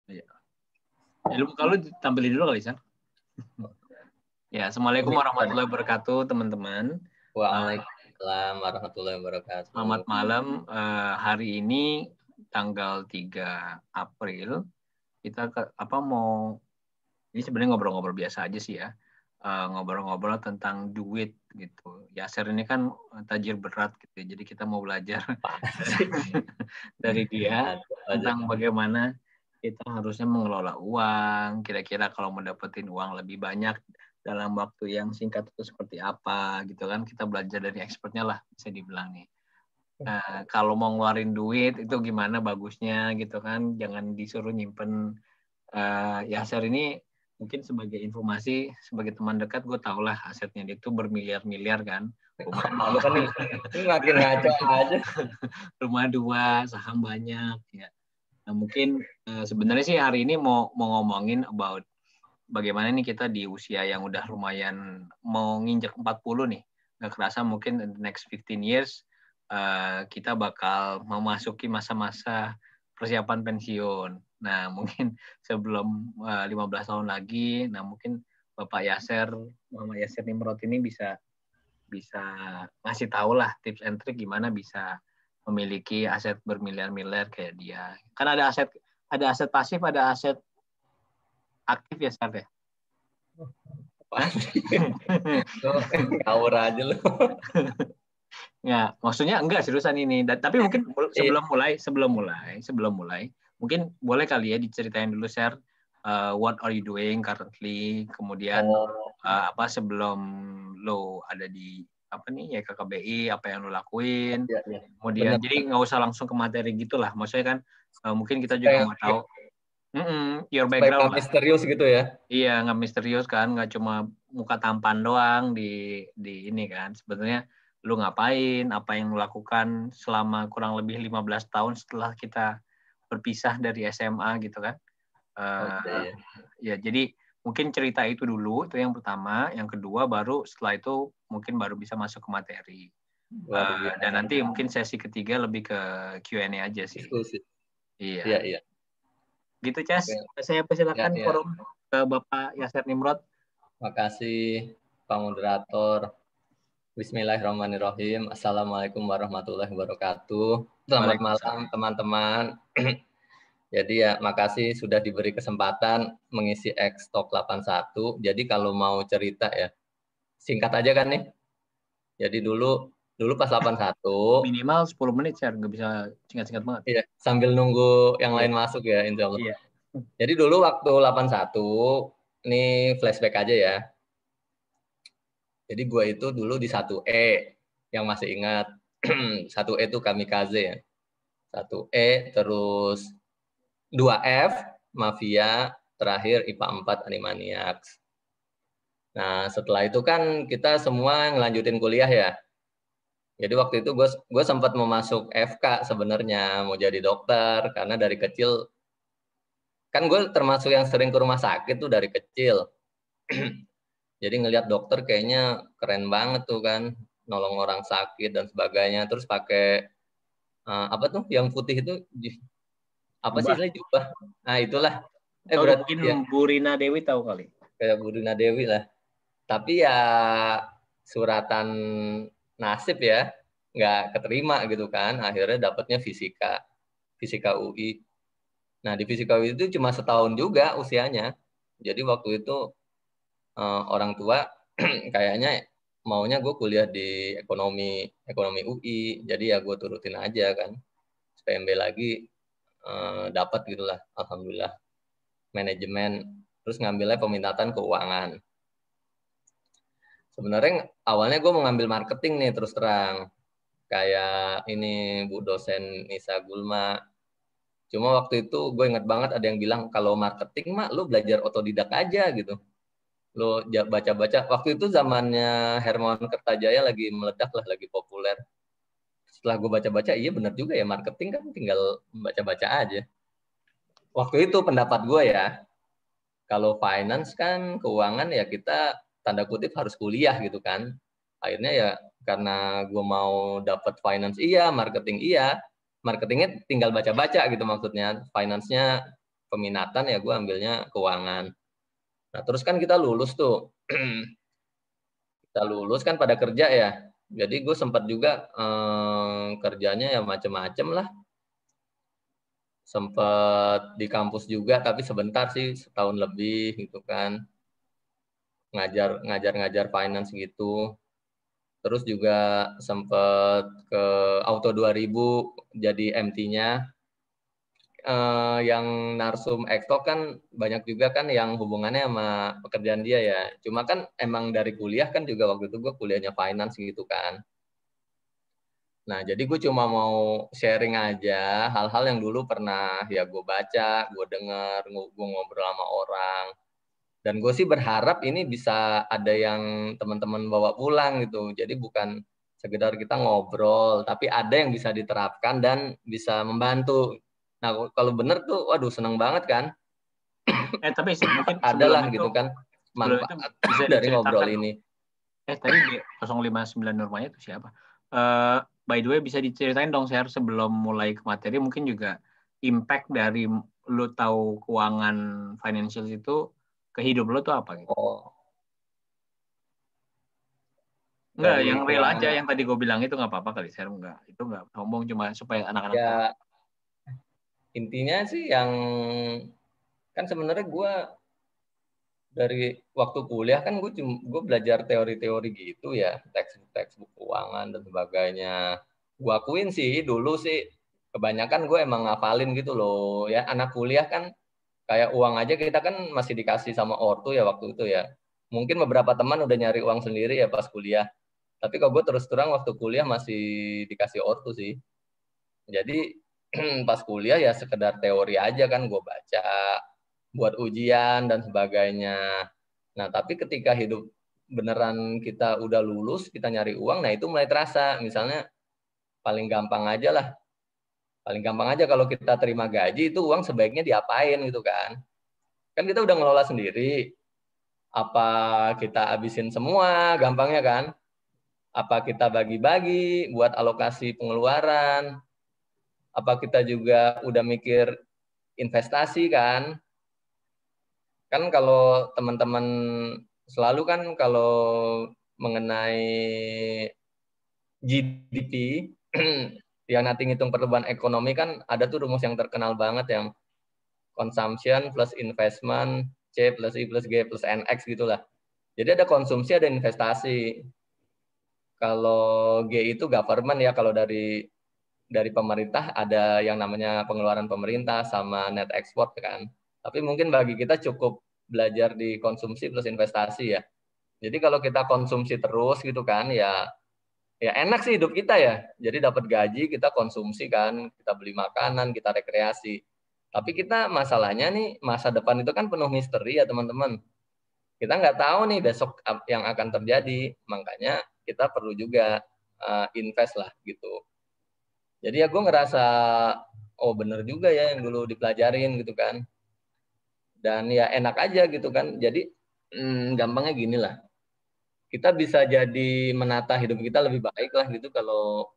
Iya. Lu kalau tampilin dulu kali, San. Ya, Assalamualaikum warahmatullahi wabarakatuh, teman-teman. Waalaikumsalam warahmatullahi wabarakatuh. Selamat malam. Hari ini tanggal 3 April kita ini sebenarnya ngobrol-ngobrol biasa aja sih ya. Ngobrol-ngobrol tentang duit gitu. Yaser ini kan tajir berat gitu. Jadi kita mau belajar dari dia tentang bagaimana kita harusnya mengelola uang. Kira-kira kalau mau dapetin uang lebih banyak dalam waktu yang singkat itu seperti apa gitu kan. Kita belajar dari expertnya lah, bisa dibilang nih. Kalau mau ngeluarin duit itu gimana bagusnya gitu kan. Jangan disuruh nyimpen. Yaser ini mungkin sebagai informasi, sebagai teman dekat, gue tau lah asetnya dia itu bermiliar-miliar kan. Lu kan ini makin ngaco aja. Rumah 2, saham banyak ya. Nah, mungkin sebenarnya sih hari ini mau ngomongin about bagaimana nih kita di usia yang udah lumayan mau nginjek 40 nih. Nggak kerasa mungkin in the next 15 years kita bakal memasuki masa-masa persiapan pensiun. Nah, mungkin sebelum 15 tahun lagi, nah mungkin Bapak Yaser, Mama Yaser Nimrod ini bisa ngasih tahu lah tips and trick gimana bisa memiliki aset bermiliar-miliar kayak dia. Kan ada aset pasif, ada aset aktif ya, Sar ya? Ngawur aja lu. Ya, maksudnya enggak seriusan ini. Tapi mungkin sebelum mulai, mungkin boleh kali ya diceritain dulu, Share what are you doing currently, kemudian sebelum lo ada di KKBI, apa yang lo lakuin, kemudian jadi nggak usah langsung ke materi gitulah. Maksudnya kan mungkin kita juga mau tahu your background lah. Misterius gitu ya? Iya, nggak misterius kan, nggak cuma muka tampan doang di ini kan. Sebenarnya lu ngapain, apa yang lu lakukan selama kurang lebih 15 tahun setelah kita berpisah dari SMA gitu kan. Ya, jadi mungkin cerita itu dulu, itu yang pertama. Yang kedua baru setelah itu mungkin baru bisa masuk ke materi. Dan nanti mungkin sesi ketiga lebih ke Q&A aja sih. Diskusi. Iya. Gitu, Cas. Saya persilakan forum ke Bapak Yaser Nimrod. Makasih, Pak Moderator. Bismillahirrahmanirrahim. Assalamualaikum warahmatullahi wabarakatuh. Selamat malam, teman-teman. Jadi ya, makasih sudah diberi kesempatan mengisi X-Talk 81. Jadi kalau mau cerita ya, singkat aja kan nih. Jadi dulu pas 81. Minimal 10 menit, Sar. Nggak bisa singkat-singkat banget. Iya, sambil nunggu yang lain masuk ya, insya Allah. Iya. Jadi dulu waktu 81, ini flashback aja ya. Jadi gue itu dulu di 1E, yang masih ingat. 1E itu kamikaze ya. 1E, terus 2F, mafia, terakhir IPA 4, Animaniacs. Nah, setelah itu kan kita semua ngelanjutin kuliah ya. Jadi waktu itu gue sempat mau masuk FK sebenarnya, mau jadi dokter, karena dari kecil, kan gue termasuk yang sering ke rumah sakit tuh dari kecil. Jadi ngelihat dokter kayaknya keren banget tuh kan, nolong orang sakit dan sebagainya. Terus pakai apa tuh yang putih itu apa sih istilahnya jubah? Nah itulah. Mungkin ya. Bu Rina Dewi tahu kali. Kayak Bu Rina Dewi lah. Tapi ya suratan nasib ya nggak keterima gitu kan. Akhirnya dapatnya fisika UI. Nah di fisika UI itu cuma setahun juga usianya. Jadi waktu itu orang tua kayaknya maunya gue kuliah di ekonomi UI, jadi ya gue turutin aja kan. PMB lagi dapat gitulah, alhamdulillah. Manajemen, terus ngambilnya peminatan keuangan. Sebenarnya awalnya gue mau ngambil marketing nih terus terang, kayak ini Bu dosen Nisa Gulma. Cuma waktu itu gue inget banget ada yang bilang kalau marketing mah lu belajar otodidak aja gitu. Lo baca-baca, waktu itu zamannya Hermawan Kertajaya lagi meledak lah, lagi populer. Setelah gue baca-baca, iya benar juga ya, marketing kan tinggal baca-baca aja. Waktu itu pendapat gue ya, kalau finance kan, keuangan ya kita tanda kutip harus kuliah gitu kan. Akhirnya ya karena gue mau dapat finance iya, marketingnya tinggal baca-baca gitu maksudnya. Finance-nya peminatan ya gue ambilnya keuangan. Nah terus kan kita lulus tuh, kita lulus kan pada kerja ya. Jadi gue sempat juga kerjanya ya macem-macem lah. Sempat di kampus juga, tapi sebentar sih, setahun lebih gitu kan. Ngajar finance gitu. Terus juga sempat ke Auto 2000 jadi MT-nya. Yang narsum ektok kan banyak juga kan yang hubungannya sama pekerjaan dia ya. Cuma kan emang dari kuliah kan juga waktu itu gue kuliahnya finance gitu kan. Nah, jadi gue cuma mau sharing aja hal-hal yang dulu pernah ya gue baca, gue denger, gue ngobrol sama orang. Dan gue sih berharap ini bisa ada yang teman-teman bawa pulang gitu. Jadi bukan sekedar kita ngobrol, tapi ada yang bisa diterapkan dan bisa membantu. Nah, kalau bener tuh, waduh seneng banget kan. Tapi mungkin Adalah gitu kan sebelum itu manfaat bisa dari ngobrol diceritakan. ini. Tadi B059 Nurmaya itu siapa? By the way, bisa diceritain dong, share sebelum mulai ke materi, mungkin juga impact dari lu tahu keuangan financial itu ke hidup lu tuh apa gitu? Oh, Enggak, dari yang real aja, keuangan yang tadi gue bilang itu nggak apa-apa kali, share enggak. Itu nggak sombong, cuma supaya anak-anak tahu. ya intinya sih yang kan sebenarnya gue dari waktu kuliah kan gue belajar teori-teori gitu ya, textbook keuangan dan sebagainya. Gue akuin sih dulu sih kebanyakan gue emang ngafalin gitu loh ya. Anak kuliah kan kayak uang aja kita kan masih dikasih sama ortu ya waktu itu ya. Mungkin beberapa teman udah nyari uang sendiri ya pas kuliah. Tapi kalau gue terus terang waktu kuliah masih dikasih ortu sih. Jadi pas kuliah ya sekedar teori aja kan gue baca buat ujian dan sebagainya. Nah, tapi ketika hidup beneran kita udah lulus, kita nyari uang, nah itu mulai terasa. Misalnya paling gampang aja lah. Paling gampang aja kalau kita terima gaji, itu uang sebaiknya diapain gitu kan. Kan kita udah ngelola sendiri. Apa kita habisin semua, gampangnya kan. Apa kita bagi-bagi buat alokasi pengeluaran. Apa kita juga udah mikir investasi kan. Kan kalau teman-teman selalu kan kalau mengenai GDP yang nanti ngitung pertumbuhan ekonomi kan ada tuh rumus yang terkenal banget yang consumption plus investment C plus I plus G plus NX gitulah. Jadi ada konsumsi ada investasi. Kalau G itu government ya, kalau dari pemerintah ada yang namanya pengeluaran pemerintah sama net export kan. Tapi mungkin bagi kita cukup belajar di konsumsi plus investasi ya. Jadi kalau kita konsumsi terus gitu kan ya enak sih hidup kita ya. Jadi dapat gaji kita konsumsi kan, kita beli makanan, kita rekreasi. Tapi kita masalahnya nih masa depan itu kan penuh misteri ya teman-teman. Kita nggak tahu nih besok yang akan terjadi. Makanya kita perlu juga invest lah gitu. Jadi ya gue ngerasa oh bener juga ya yang dulu dipelajarin gitu kan. Dan ya enak aja gitu kan. Jadi gampangnya gini lah. Kita bisa jadi menata hidup kita lebih baik lah gitu kalau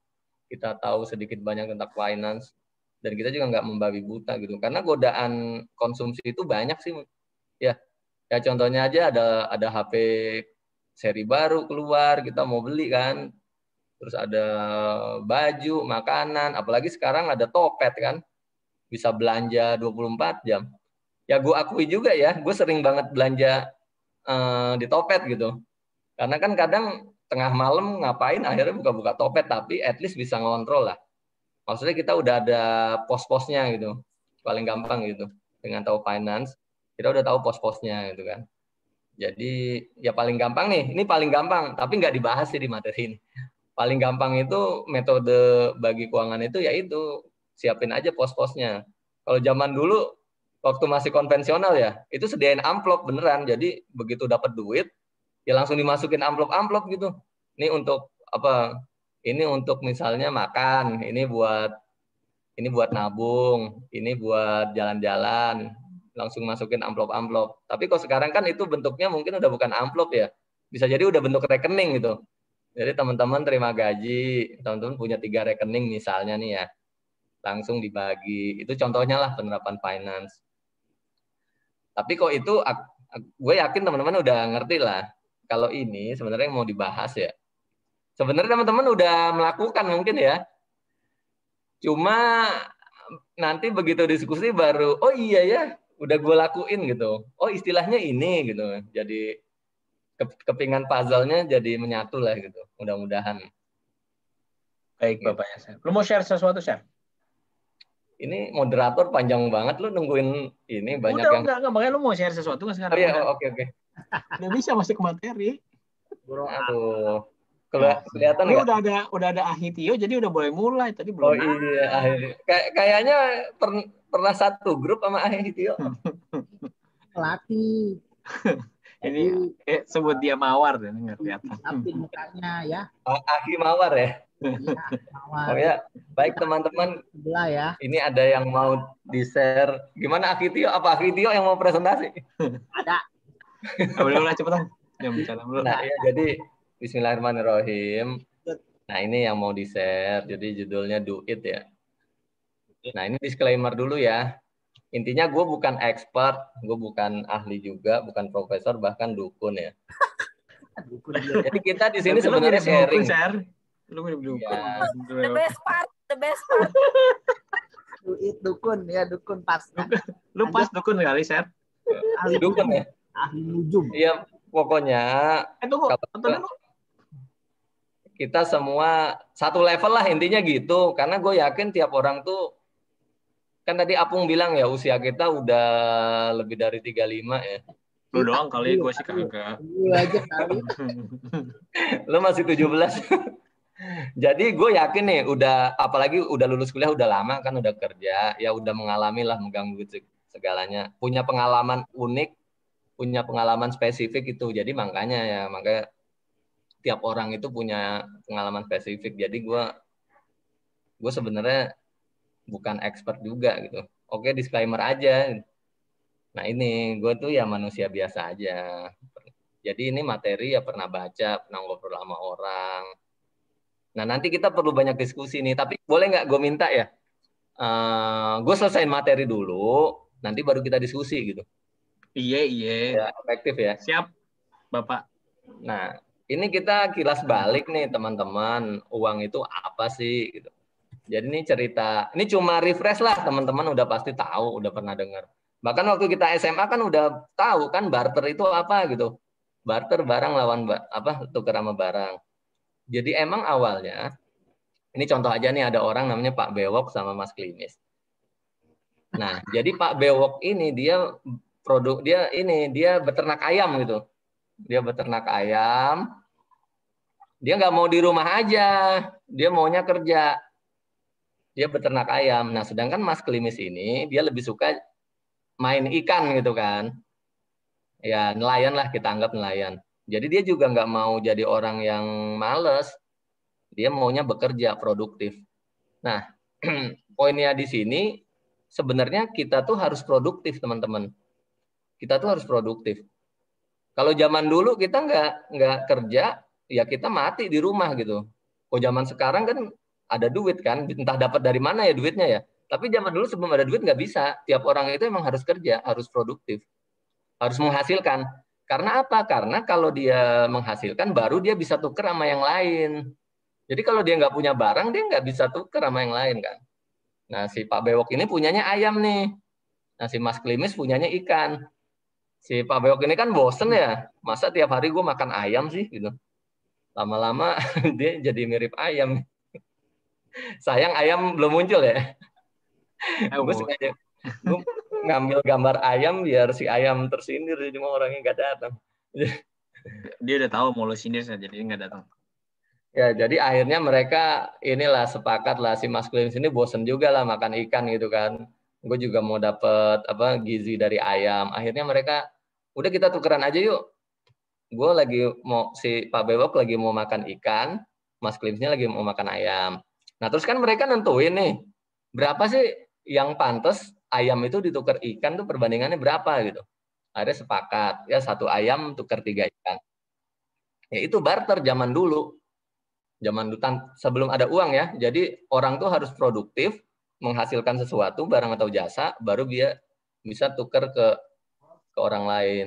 kita tahu sedikit banyak tentang finance dan kita juga nggak membabi buta gitu. Karena godaan konsumsi itu banyak sih. Ya contohnya aja ada HP seri baru keluar, kita mau beli kan. Terus ada baju, makanan, apalagi sekarang ada Topet kan. Bisa belanja 24 jam. Ya gue akui juga ya, gue sering banget belanja di Topet gitu. Karena kan kadang tengah malam ngapain akhirnya buka-buka Topet, tapi at least bisa ngontrol lah. Maksudnya kita udah ada pos-posnya gitu. Paling gampang gitu. Dengan tahu finance, kita udah tahu pos-posnya gitu kan. Jadi ya paling gampang nih, ini paling gampang, tapi nggak dibahas sih di materi ini. Paling gampang itu metode bagi keuangan itu yaitu siapin aja pos-posnya. Kalau zaman dulu waktu masih konvensional ya, itu sediain amplop beneran. Jadi begitu dapat duit, ya langsung dimasukin amplop-amplop gitu. Ini untuk apa? Ini untuk misalnya makan, ini buat nabung, ini buat jalan-jalan, langsung masukin amplop-amplop. Tapi kalau sekarang kan itu bentuknya mungkin udah bukan amplop ya, bisa jadi udah bentuk rekening gitu. Jadi teman-teman terima gaji, teman-teman punya 3 rekening misalnya nih ya, langsung dibagi. Itu contohnya lah penerapan finance. Tapi kok itu gue yakin teman-teman udah ngerti lah. Kalau ini sebenarnya yang mau dibahas ya. Sebenarnya teman-teman udah melakukan mungkin ya. Cuma nanti begitu diskusi baru, oh iya ya, udah gue lakuin gitu. Oh istilahnya ini gitu. Jadi kepingan puzzle-nya jadi menyatu lah gitu. Mudah-mudahan. Baik, Gitu. Bapaknya, Chef. Lu mau share sesuatu, Chef? Ini moderator panjang banget lu nungguin ini banyak yang. Udah, makanya lu mau share sesuatu nggak Oh sekarang? iya, Udah, oke oke. udah bisa masuk ke materi. Aduh, Nah, kelihatan ini nggak? udah ada ahli Tio, jadi udah boleh mulai. Tadi Oh belum. iya, kayaknya pernah satu grup sama Tio. Pelatih. Ini sebut dia Mawar dan nggak kelihatan. Tapi mukanya ya. Aki Mawar ya. Iya, Mawar. Oh ya, baik teman-teman. Sebelah ya. Ini ada yang mau di-share. Gimana Tio? Apa Tio yang mau presentasi? Ada. Boleh lah cepetan. Yang bicara dulu. Nah, ya, jadi Bismillahirrahmanirrahim. Nah, ini yang mau di-share. Jadi judulnya Do It ya. Nah, ini disclaimer dulu ya. Intinya gue bukan expert, gue bukan ahli juga, bukan profesor, bahkan dukun ya. Jadi kita di sini sebenarnya sharing. Lu mirip dukun. Ya. The best part. Do It dukun ya, dukun pas. Lu pas dukun kali, Share. Ahli Dukun ya. Ahli nujum. Iya, pokoknya Tunggu, tonton dulu. kita semua satu level lah intinya gitu. Karena gue yakin tiap orang tuh, kan tadi Apung bilang ya usia kita udah lebih dari 35 ya. Lu doang kali, gue sih kagak. Lu aja kali. Lu masih 17. Jadi gue yakin nih, apalagi udah lulus kuliah, udah lama kan, udah kerja, ya udah mengalami lah megang duit segalanya. Punya pengalaman unik, punya pengalaman spesifik itu. Jadi makanya tiap orang itu punya pengalaman spesifik. Jadi gue sebenarnya bukan expert juga gitu. Oke, disclaimer aja. Nah ini gue tuh ya manusia biasa aja. Jadi ini materi ya pernah baca, pernah ngobrol sama orang. Nah nanti kita perlu banyak diskusi nih. Tapi boleh nggak gue minta ya, gue selesaiin materi dulu, nanti baru kita diskusi gitu. Iya. Ya, efektif ya. Siap, Bapak. Nah ini kita kilas balik nih teman-teman. Uang itu apa sih gitu. Jadi ini cerita, ini cuma refresh lah teman-teman udah pasti tahu, udah pernah dengar. Bahkan waktu kita SMA kan udah tahu kan barter itu apa gitu. Barter barang lawan tukar sama barang. Jadi emang awalnya, ini contoh aja nih ada orang namanya Pak Bewok sama Mas Klimis. Nah, jadi Pak Bewok ini dia beternak ayam gitu. Dia beternak ayam. Dia nggak mau di rumah aja, dia maunya kerja. Dia beternak ayam. Nah, sedangkan Mas Klimis ini dia lebih suka main ikan gitu kan. Ya, nelayan lah, kita anggap nelayan. Jadi dia juga nggak mau jadi orang yang males. Dia maunya bekerja, produktif. Nah, poinnya di sini sebenarnya kita tuh harus produktif, teman-teman. Kita tuh harus produktif. Kalau zaman dulu kita nggak kerja, ya kita mati di rumah gitu. Kalau zaman sekarang kan ada duit kan, entah dapat dari mana ya duitnya ya. Tapi zaman dulu sebelum ada duit nggak bisa. Tiap orang itu emang harus kerja, harus produktif, harus menghasilkan. Karena apa? Karena kalau dia menghasilkan, baru dia bisa tuker sama yang lain. Jadi kalau dia nggak punya barang, dia nggak bisa tuker sama yang lain kan. Nah si Pak Bewok ini punyanya ayam nih. Nah si Mas Klimis punyanya ikan. Si Pak Bewok ini kan bosen ya. Masa tiap hari gue makan ayam sih gitu. Lama-lama dia jadi mirip ayam. Sayang ayam belum muncul ya. Gue sengaja gue ngambil gambar ayam biar si ayam tersindir, cuma orangnya nggak datang. Dia udah tahu mau lo sindir saja, jadi nggak datang. Ya, jadi akhirnya mereka inilah sepakat lah si Mas Klimis ini bosen juga lah makan ikan gitu kan. Gue juga mau dapet gizi dari ayam. Akhirnya mereka udah kita tukeran aja yuk. Gue si Pak Bewok lagi mau makan ikan, Mas Klimisnya lagi mau makan ayam. Nah terus kan mereka nentuin nih berapa sih yang pantas ayam itu ditukar ikan tuh perbandingannya berapa gitu. Akhirnya sepakat ya 1 ayam tukar 3 ikan. Ya itu barter zaman dulu. Zaman dulu sebelum ada uang ya. Jadi orang tuh harus produktif, menghasilkan sesuatu barang atau jasa, baru dia bisa tukar ke ke orang lain.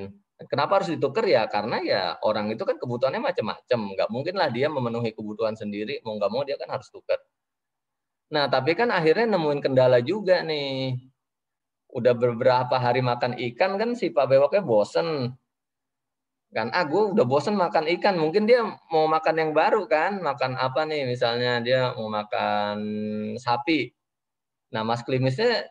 Kenapa harus ditukar ya? Karena ya orang itu kan kebutuhannya macam-macam. Nggak mungkin lah dia memenuhi kebutuhan sendiri. Mau nggak mau dia kan harus tukar. Nah, tapi kan akhirnya nemuin kendala juga nih. Udah beberapa hari makan ikan kan si Pak Bewoknya bosen. Kan, gue udah bosen makan ikan. Mungkin dia mau makan yang baru kan. Makan apa nih? Misalnya dia mau makan sapi. Nah, Mas Klimisnya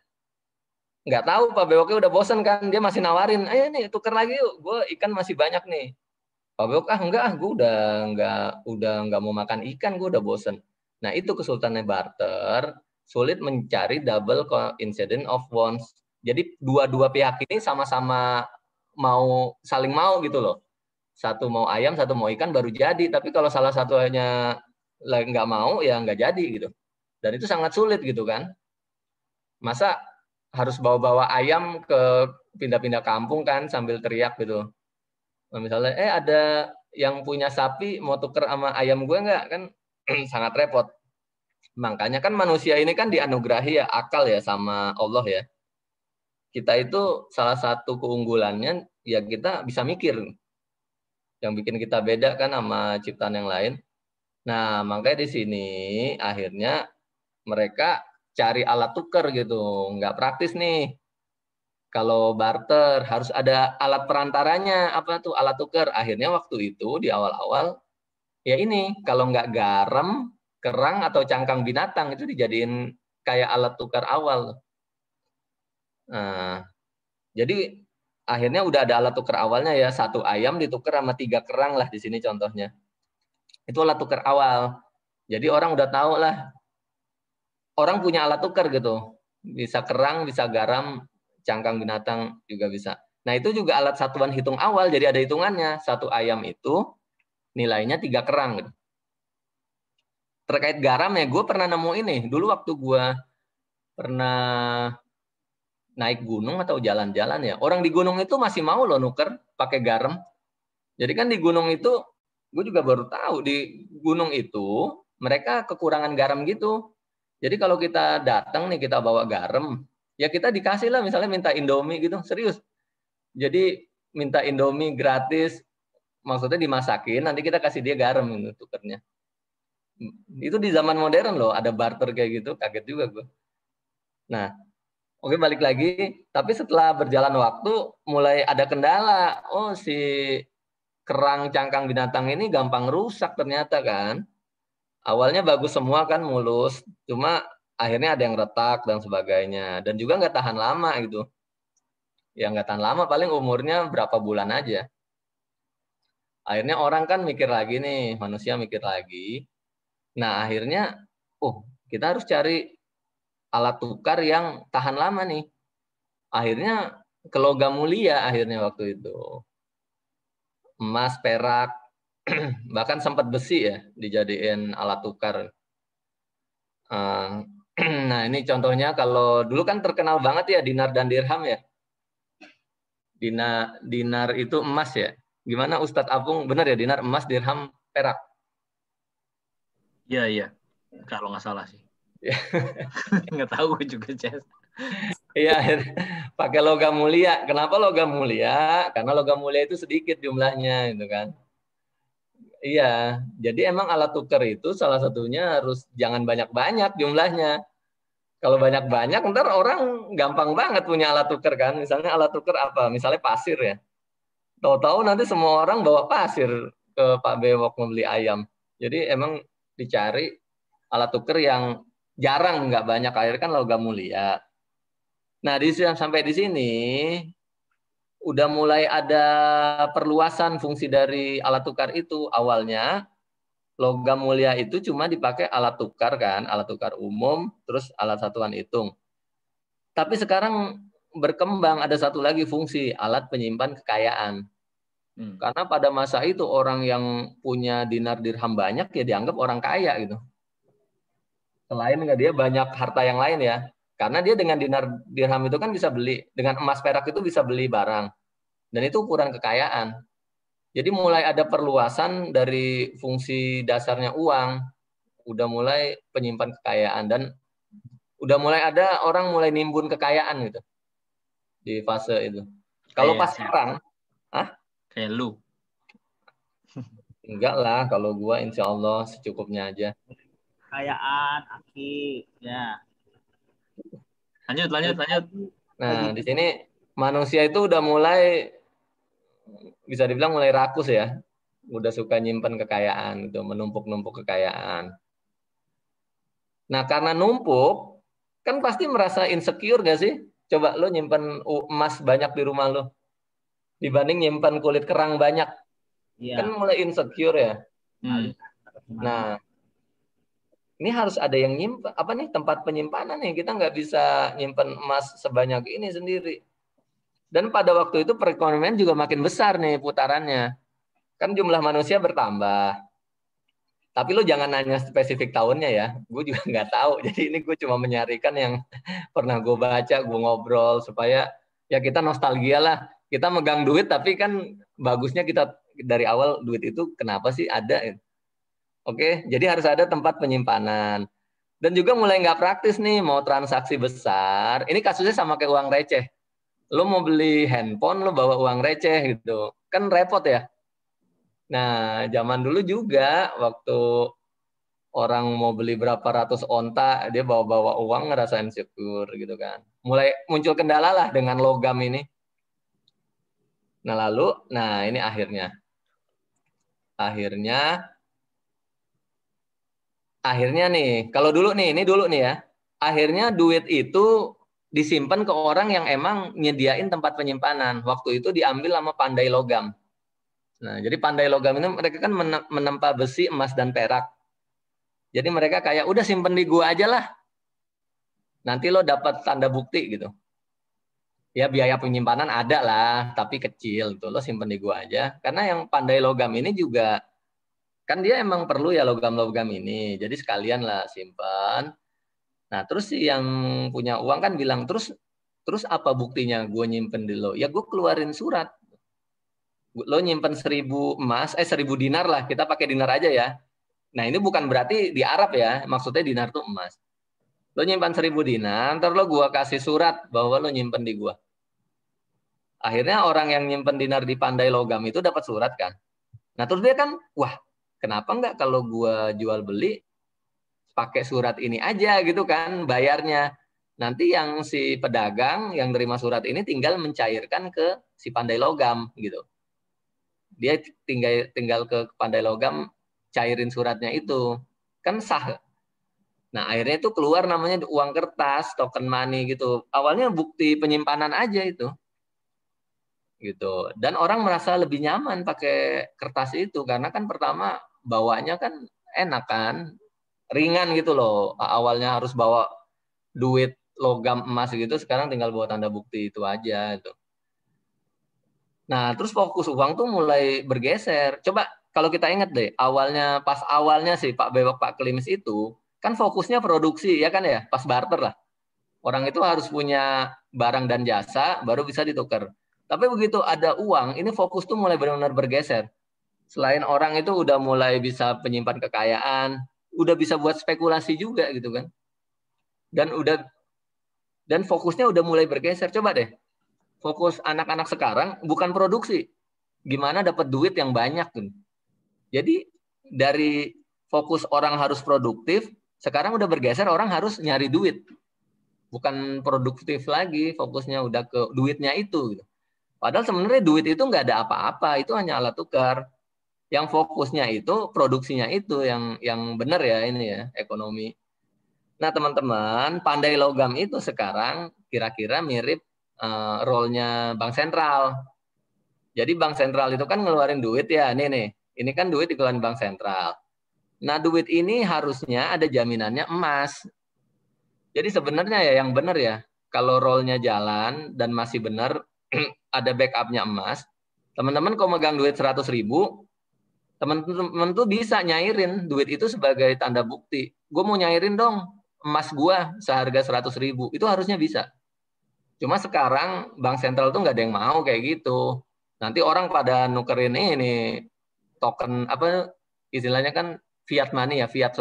nggak tahu Pak Bewoknya udah bosen kan. Dia masih nawarin, ayo nih tuker lagi yuk. Gue ikan masih banyak nih. Pak Bewok, enggak, gue udah nggak mau makan ikan, gue udah bosen. Nah, itu kesulitannya barter, sulit mencari double coincidence of wants. Jadi dua pihak ini sama-sama saling mau gitu loh. Satu mau ayam, satu mau ikan baru jadi. Tapi kalau salah satunya nggak mau, ya nggak jadi gitu. Dan itu sangat sulit gitu kan. Masa harus bawa-bawa ayam ke pindah-pindah kampung kan sambil teriak gitu. Nah, misalnya, ada yang punya sapi mau tuker sama ayam gue nggak? Kan sangat repot. Makanya kan manusia ini kan dianugerahi ya akal ya sama Allah ya. Kita itu salah satu keunggulannya ya kita bisa mikir. Yang bikin kita beda kan sama ciptaan yang lain. Nah, makanya di sini akhirnya mereka cari alat tuker gitu. Nggak praktis nih. Kalau barter harus ada alat perantaranya, apa tuh alat tukar. Akhirnya waktu itu di awal-awal ya ini kalau nggak garam, kerang atau cangkang binatang itu dijadiin kayak alat tukar awal. Nah, jadi akhirnya udah ada alat tukar awalnya ya, 1 ayam ditukar sama 3 kerang lah di sini contohnya. Itu alat tukar awal. Jadi orang udah tahu lah. Orang punya alat tukar gitu. Bisa kerang, bisa garam, cangkang binatang juga bisa. Nah, itu juga alat satuan hitung awal, jadi ada hitungannya. 1 ayam itu nilainya 3 kerang. Gitu. Terkait garam ya, gue pernah nemu ini. Dulu waktu gue pernah naik gunung atau jalan-jalan ya, orang di gunung itu masih mau loh nuker pakai garam. Jadi kan di gunung itu, gue juga baru tahu, di gunung itu mereka kekurangan garam gitu. Jadi kalau kita datang nih, kita bawa garam, ya kita dikasih lah misalnya minta Indomie gitu, serius. Jadi minta Indomie gratis, maksudnya dimasakin, nanti kita kasih dia garam gitu tukernya. Itu di zaman modern loh, ada barter kayak gitu, kaget juga gue. Nah, oke balik lagi, tapi setelah berjalan waktu mulai ada kendala. Oh, si kerang cangkang binatang ini gampang rusak ternyata kan. Awalnya bagus semua kan, mulus, cuma akhirnya ada yang retak dan sebagainya, dan juga nggak tahan lama gitu. Ya nggak tahan lama, paling umurnya berapa bulan aja. Akhirnya orang kan mikir lagi nih, manusia mikir lagi. Nah akhirnya, kita harus cari alat tukar yang tahan lama nih. Akhirnya ke logam mulia akhirnya waktu itu. Emas, perak, bahkan sempat besi ya dijadiin alat tukar. Nah ini contohnya, kalau dulu kan terkenal banget ya dinar dan dirham ya. Dinar itu emas ya. Gimana Ustadz Apung, benar ya dinar emas, dirham perak? Iya. Kalau nggak salah sih. Nggak tahu gue juga, Ces. Iya, pakai logam mulia. Kenapa logam mulia? Karena logam mulia itu sedikit jumlahnya, gitu kan. Iya, jadi emang alat tukar itu salah satunya harus jangan banyak-banyak jumlahnya. Kalau banyak-banyak, ntar orang gampang banget punya alat tukar kan. Misalnya alat tukar apa? Misalnya pasir ya. Tahu-tahu nanti semua orang bawa pasir ke Pak Bewok membeli ayam. Jadi emang dicari alat tukar yang jarang, nggak banyak, akhirnya kan logam mulia. Nah, sampai di sini udah mulai ada perluasan fungsi dari alat tukar itu. Awalnya logam mulia itu cuma dipakai alat tukar kan, alat tukar umum, terus alat satuan hitung. Tapi sekarang berkembang ada satu lagi fungsi, alat penyimpan kekayaan. Karena pada masa itu orang yang punya dinar dirham banyak ya dianggap orang kaya gitu. Selain nggak dia banyak harta yang lain ya. Karena dia dengan dinar dirham itu kan bisa beli, dengan emas perak itu bisa beli barang. Dan itu ukuran kekayaan. Jadi mulai ada perluasan dari fungsi dasarnya uang. Udah mulai penyimpan kekayaan. Dan udah mulai ada orang mulai nimbun kekayaan gitu. Di fase itu. Kalau Kayak pas sekarang, kayak lu. enggak lah. Kalau gua insya Allah secukupnya aja. Kekayaan, Aki, ya. Lanjut. Nah, di sini manusia itu udah mulai, bisa dibilang mulai rakus ya. Udah suka nyimpen kekayaan, gitu, menumpuk-numpuk kekayaan. Nah, karena numpuk, kan pasti merasa insecure gak sih? Coba lo nyimpen emas banyak di rumah lo, dibanding nyimpen kulit kerang banyak. Kan Iya. mulai insecure ya. Hmm. Nah, ini harus ada yang nyimpen, apa nih, tempat penyimpanan nih. Kita nggak bisa nyimpen emas sebanyak ini sendiri. Dan pada waktu itu perekonomian juga makin besar nih putarannya. Kan jumlah manusia bertambah. Tapi lo jangan nanya spesifik tahunnya ya. Gue juga nggak tahu. Jadi ini gue cuma menyarikan yang pernah gue baca, gue ngobrol supaya ya kita nostalgia lah. Kita megang duit tapi kan bagusnya kita dari awal duit itu kenapa sih ada? Oke, jadi harus ada tempat penyimpanan. Dan juga mulai nggak praktis nih mau transaksi besar. Ini kasusnya sama kayak uang receh. Lo mau beli handphone, lo bawa uang receh gitu. Kan repot ya. Nah, zaman dulu juga waktu orang mau beli berapa ratus onta, dia bawa-bawa uang ngerasain insecure gitu kan. Mulai muncul kendala lah dengan logam ini. Nah lalu, nah ini akhirnya nih, kalau dulu nih, ini dulu nih ya. Akhirnya duit itu disimpan ke orang yang emang nyediain tempat penyimpanan. Waktu itu diambil sama pandai logam. Nah, jadi pandai logam ini mereka kan menempa besi, emas, dan perak. Jadi mereka kayak, udah simpen di gua aja lah. Nanti lo dapat tanda bukti gitu. Ya biaya penyimpanan ada lah, tapi kecil tuh, lo simpen di gua aja. Karena yang pandai logam ini juga kan dia emang perlu ya logam-logam ini. Jadi sekalian lah simpan. Nah terus si yang punya uang kan bilang terus apa buktinya gue nyimpen di lo? Ya gue keluarin surat. Lo nyimpen 1.000 emas, 1.000 dinar lah. Kita pakai dinar aja ya. Nah ini bukan berarti di Arab ya. Maksudnya dinar tuh emas. Lo nyimpan 1.000 dinar, ntar lo gue kasih surat bahwa lo nyimpen di gue. Akhirnya orang yang nyimpen dinar di pandai logam itu dapat surat kan. Nah terus dia kan, wah kenapa enggak kalau gue jual beli pakai surat ini aja gitu kan bayarnya. Nanti yang si pedagang yang terima surat ini tinggal mencairkan ke si pandai logam gitu. Dia tinggal ke pandai logam cairin suratnya itu. Kan sah. Nah, akhirnya itu keluar namanya uang kertas, token money gitu. Awalnya bukti penyimpanan aja itu. Gitu. Dan orang merasa lebih nyaman pakai kertas itu karena kan pertama bawanya kan enak kan, ringan gitu loh. Awalnya harus bawa duit logam emas gitu, sekarang tinggal bawa tanda bukti itu aja itu. Nah, terus fokus uang tuh mulai bergeser. Coba kalau kita ingat deh, pas awalnya sih Pak Bewak Pak Klimis itu kan fokusnya produksi ya kan ya, pas barter lah. Orang itu harus punya barang dan jasa baru bisa ditukar. Tapi begitu ada uang, ini fokus tuh mulai benar-benar bergeser. Selain orang itu udah mulai bisa penyimpan kekayaan, udah bisa buat spekulasi juga gitu kan. Dan fokusnya udah mulai bergeser. Coba deh, fokus anak-anak sekarang bukan produksi. Gimana dapat duit yang banyak tuh. Jadi dari fokus orang harus produktif, sekarang udah bergeser orang harus nyari duit. Bukan produktif lagi, fokusnya udah ke duitnya itu. Padahal sebenarnya duit itu nggak ada apa-apa, itu hanya alat tukar. Yang fokusnya itu, produksinya itu yang benar ya ini ya, ekonomi. Nah teman-teman, pandai logam itu sekarang kira-kira mirip role-nya bank sentral. Jadi bank sentral itu kan ngeluarin duit ya, ini kan duit dikeluarin bank sentral. Nah duit ini harusnya ada jaminannya emas. Jadi sebenarnya ya yang benar ya, kalau role-nya jalan dan masih benar, ada backup-nya emas, teman-teman kalau megang duit 100.000, teman-teman tuh bisa nyairin duit itu sebagai tanda bukti. Gue mau nyairin dong emas gue seharga 100.000, itu harusnya bisa. Cuma sekarang bank sentral tuh nggak ada yang mau kayak gitu. Nanti orang pada nukerin ini token apa istilahnya kan fiat money ya, fiat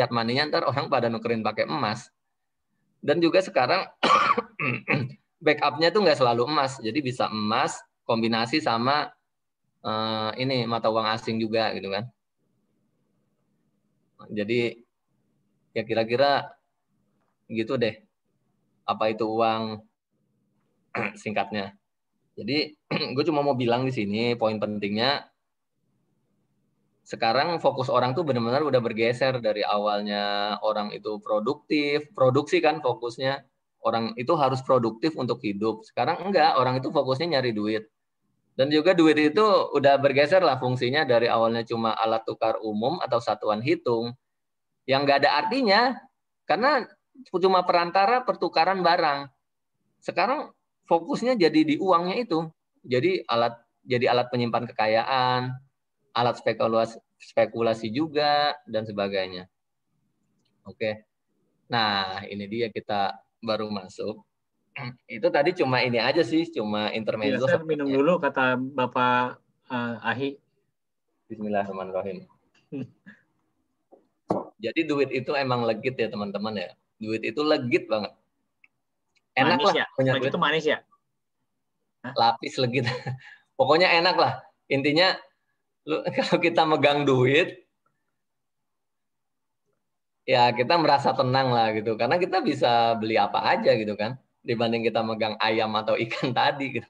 money-nya ntar orang pada nukerin pakai emas. Dan juga sekarang Backupnya tuh nggak selalu emas, jadi bisa emas kombinasi sama ini mata uang asing juga gitu kan. Jadi ya kira-kira gitu deh. Apa itu uang singkatnya. Jadi gue cuma mau bilang di sini poin pentingnya. Sekarang fokus orang tuh benar-benar udah bergeser dari awalnya orang itu produktif, produksi kan fokusnya. Orang itu harus produktif untuk hidup. Sekarang enggak, orang itu fokusnya nyari duit. Dan juga duit itu udah bergeser lah fungsinya dari awalnya cuma alat tukar umum atau satuan hitung. Yang nggak ada artinya, karena cuma perantara pertukaran barang. Sekarang fokusnya jadi di uangnya itu. Jadi alat penyimpan kekayaan, alat spekulasi juga, dan sebagainya. Oke. Nah, ini dia kita baru masuk. Itu tadi cuma ini aja sih, cuma intermezzo. Biasa minum dulu kata Bapak Ahi. Bismillahirrahmanirrahim. Jadi duit itu emang legit ya teman-teman ya. Duit itu legit banget. Enak manis lah. Ya? Punya Duit duit. itu manis ya? Hah? Lapis legit. Pokoknya enak lah. Intinya kalau kita megang duit, ya kita merasa tenang lah gitu. Karena kita bisa beli apa aja gitu kan. Dibanding kita megang ayam atau ikan tadi gitu.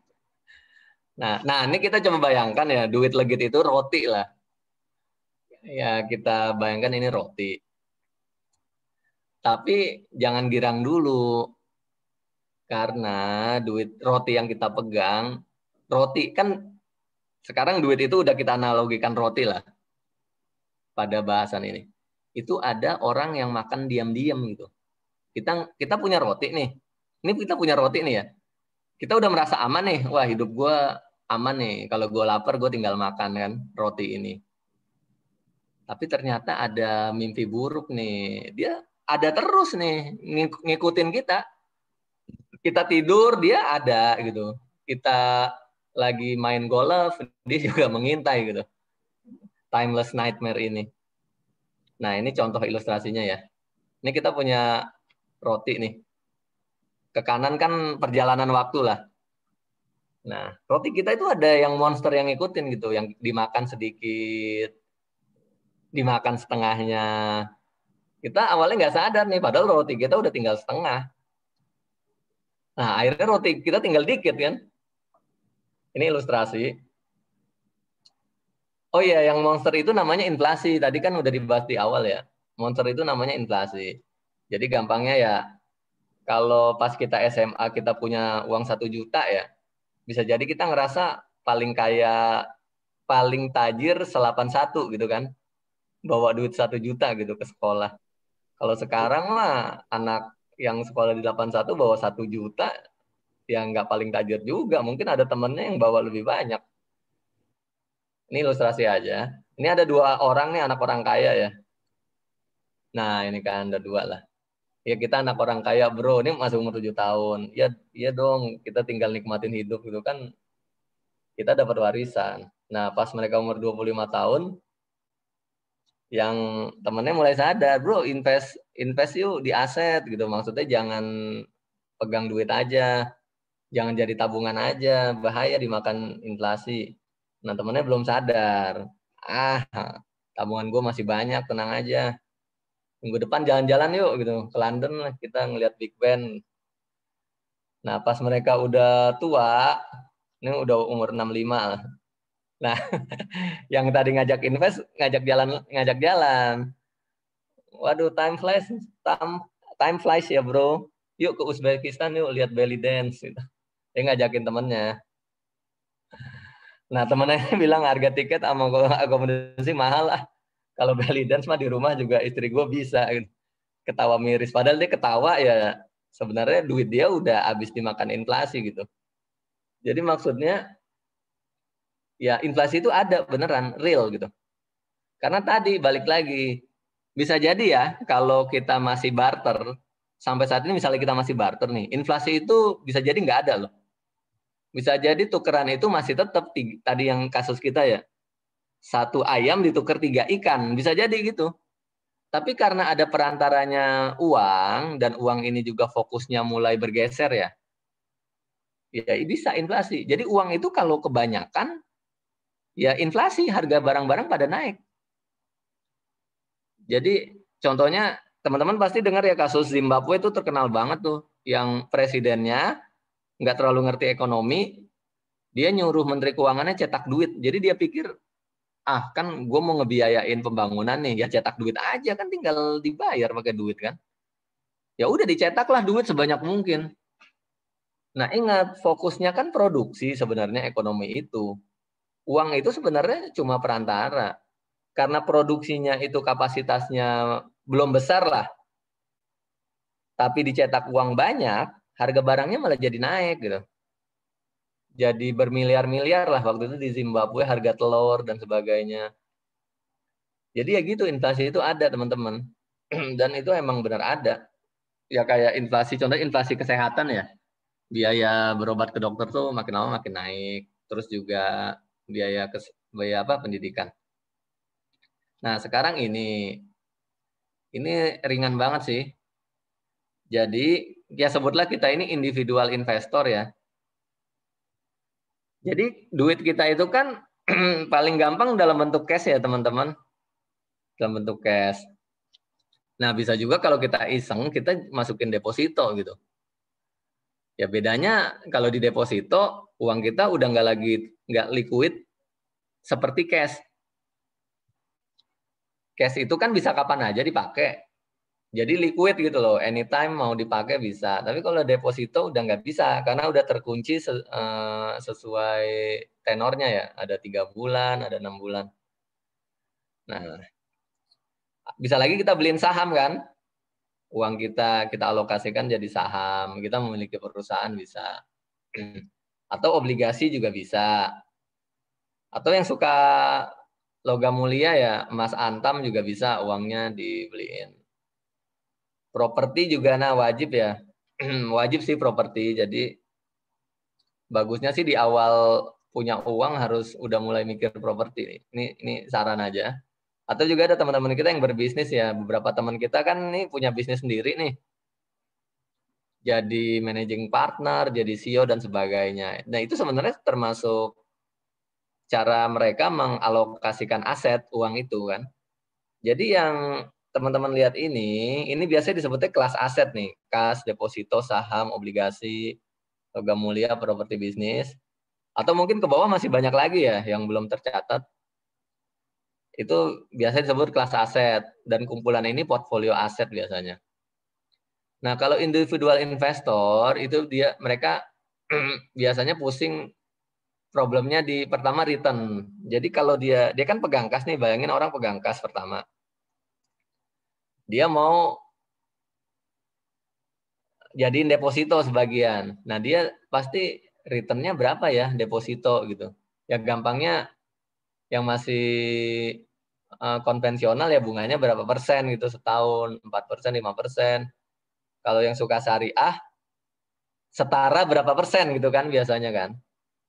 Nah ini kita coba bayangkan ya, duit legit itu roti lah. Ya kita bayangkan ini roti. Tapi jangan girang dulu. Karena duit roti yang kita pegang, roti kan sekarang duit itu udah kita analogikan roti lah pada bahasan ini. Itu ada orang yang makan diam-diam gitu. Kita punya roti nih. Ini kita punya roti nih ya. Kita udah merasa aman nih. Wah, hidup gue aman nih. Kalau gue lapar, gue tinggal makan kan roti ini. Tapi ternyata ada mimpi buruk nih. Dia ada terus nih ngikutin kita. Kita tidur, dia ada gitu. Kita lagi main golf, dia juga mengintai gitu. Timeless nightmare ini. Nah, ini contoh ilustrasinya ya. Ini kita punya roti nih. Ke kanan kan perjalanan waktu lah. Nah, roti kita itu ada yang monster yang ngikutin gitu, yang dimakan sedikit, dimakan setengahnya. Kita awalnya nggak sadar nih, padahal roti kita udah tinggal setengah. Nah, akhirnya roti kita tinggal dikit kan. Ini ilustrasi. Oh iya, yang monster itu namanya inflasi. Tadi kan udah dibahas di awal ya. Monster itu namanya inflasi. Jadi gampangnya ya, kalau pas kita SMA kita punya uang 1 juta ya, bisa jadi kita ngerasa paling kaya, paling tajir 81 gitu kan. Bawa duit 1 juta gitu ke sekolah. Kalau sekarang mah anak yang sekolah di 81 bawa 1 juta, ya nggak paling tajir juga. Mungkin ada temennya yang bawa lebih banyak. Ini ilustrasi aja. Ini ada 2 orang nih, anak orang kaya ya. Nah, ini kan ada 2 lah. Ya kita anak orang kaya bro, ini masih umur 7 tahun. Ya, iya dong, kita tinggal nikmatin hidup gitu kan. Kita dapat warisan. Nah, pas mereka umur 25 tahun, yang temennya mulai sadar, bro, invest yuk di aset gitu. Maksudnya jangan pegang duit aja. Jangan jadi tabungan aja, bahaya dimakan inflasi. Nah, temennya belum sadar. Tabungan gue masih banyak, tenang aja. Minggu depan jalan-jalan yuk gitu. Ke London lah, kita ngeliat Big Ben. Nah, pas mereka udah tua, ini udah umur 65 lah. Nah, yang tadi ngajak invest, ngajak jalan. Waduh, time flies ya bro. Yuk ke Uzbekistan yuk, lihat belly dance. Gitu. Dia ngajakin temennya. Nah, temennya bilang harga tiket sama akomodasi mahal lah. Kalau belly dance mah di rumah juga istri gue bisa. Gitu. Ketawa miris. Padahal dia ketawa ya sebenarnya duit dia udah habis dimakan inflasi gitu. Jadi maksudnya ya inflasi itu ada beneran, real gitu. Karena tadi balik lagi, bisa jadi ya kalau kita masih barter, sampai saat ini misalnya kita masih barter nih, inflasi itu bisa jadi nggak ada loh. Bisa jadi tukeran itu masih tetap tadi yang kasus kita ya, 1 ayam ditukar 3 ikan, bisa jadi gitu. Tapi karena ada perantaranya uang, dan uang ini juga fokusnya mulai bergeser ya. Ya bisa inflasi. Jadi uang itu kalau kebanyakan, ya inflasi, harga barang-barang pada naik. Jadi contohnya teman-teman pasti dengar ya kasus Zimbabwe itu terkenal banget tuh, yang presidennya nggak terlalu ngerti ekonomi, dia nyuruh menteri keuangannya cetak duit. Jadi dia pikir, kan gue mau ngebiayain pembangunan nih, ya cetak duit aja kan, tinggal dibayar pakai duit kan. Ya udah dicetaklah duit sebanyak mungkin. Nah ingat, fokusnya kan produksi sebenarnya ekonomi itu. Uang itu sebenarnya cuma perantara. Karena produksinya itu kapasitasnya belum besar lah, tapi dicetak uang banyak, harga barangnya malah jadi naik gitu. Jadi bermiliar-miliar lah waktu itu di Zimbabwe, harga telur dan sebagainya. Jadi ya gitu, inflasi itu ada teman-teman. Dan itu emang benar ada. Ya kayak inflasi, contohnya inflasi kesehatan ya. Biaya berobat ke dokter tuh makin lama makin naik. Terus juga biaya pendidikan. Nah sekarang ini ringan banget sih. Jadi ya sebutlah kita ini individual investor ya. Jadi duit kita itu kan paling gampang dalam bentuk cash ya teman-teman. Dalam bentuk cash. Nah bisa juga kalau kita iseng, kita masukin deposito gitu. Ya bedanya kalau di deposito, uang kita udah nggak liquid seperti cash. Cash itu kan bisa kapan aja dipakai. Jadi liquid gitu loh, anytime mau dipakai bisa. Tapi kalau deposito udah nggak bisa, karena udah terkunci sesuai tenornya ya. Ada 3 bulan, ada 6 bulan. Nah, bisa lagi kita beliin saham kan. Uang kita alokasikan jadi saham. Kita memiliki perusahaan bisa. Atau obligasi juga bisa. Atau yang suka logam mulia ya, emas antam juga bisa uangnya dibeliin. Properti juga wajib ya. Wajib sih properti. Jadi bagusnya sih di awal punya uang harus udah mulai mikir properti. Ini saran aja. Atau juga ada teman-teman kita yang berbisnis ya. Beberapa teman kita kan nih punya bisnis sendiri nih. Jadi managing partner, jadi CEO dan sebagainya. Nah itu sebenarnya termasuk cara mereka mengalokasikan aset uang itu kan. Jadi yang teman-teman lihat ini biasanya disebutnya kelas aset nih, kas, deposito, saham, obligasi, logam mulia, properti bisnis, atau mungkin ke bawah masih banyak lagi ya yang belum tercatat. Itu biasanya disebut kelas aset dan kumpulan ini portfolio aset biasanya. Nah kalau individual investor itu mereka biasanya pusing. Problemnya di pertama return. Jadi kalau dia kan pegang kas nih, bayangin orang pegang kas pertama. Dia mau jadiin deposito sebagian. Nah, dia pasti returnnya berapa ya deposito gitu. Ya gampangnya yang masih konvensional ya bunganya berapa persen gitu setahun, 4%, 5%. Kalau yang suka syariah, setara berapa persen gitu kan biasanya kan.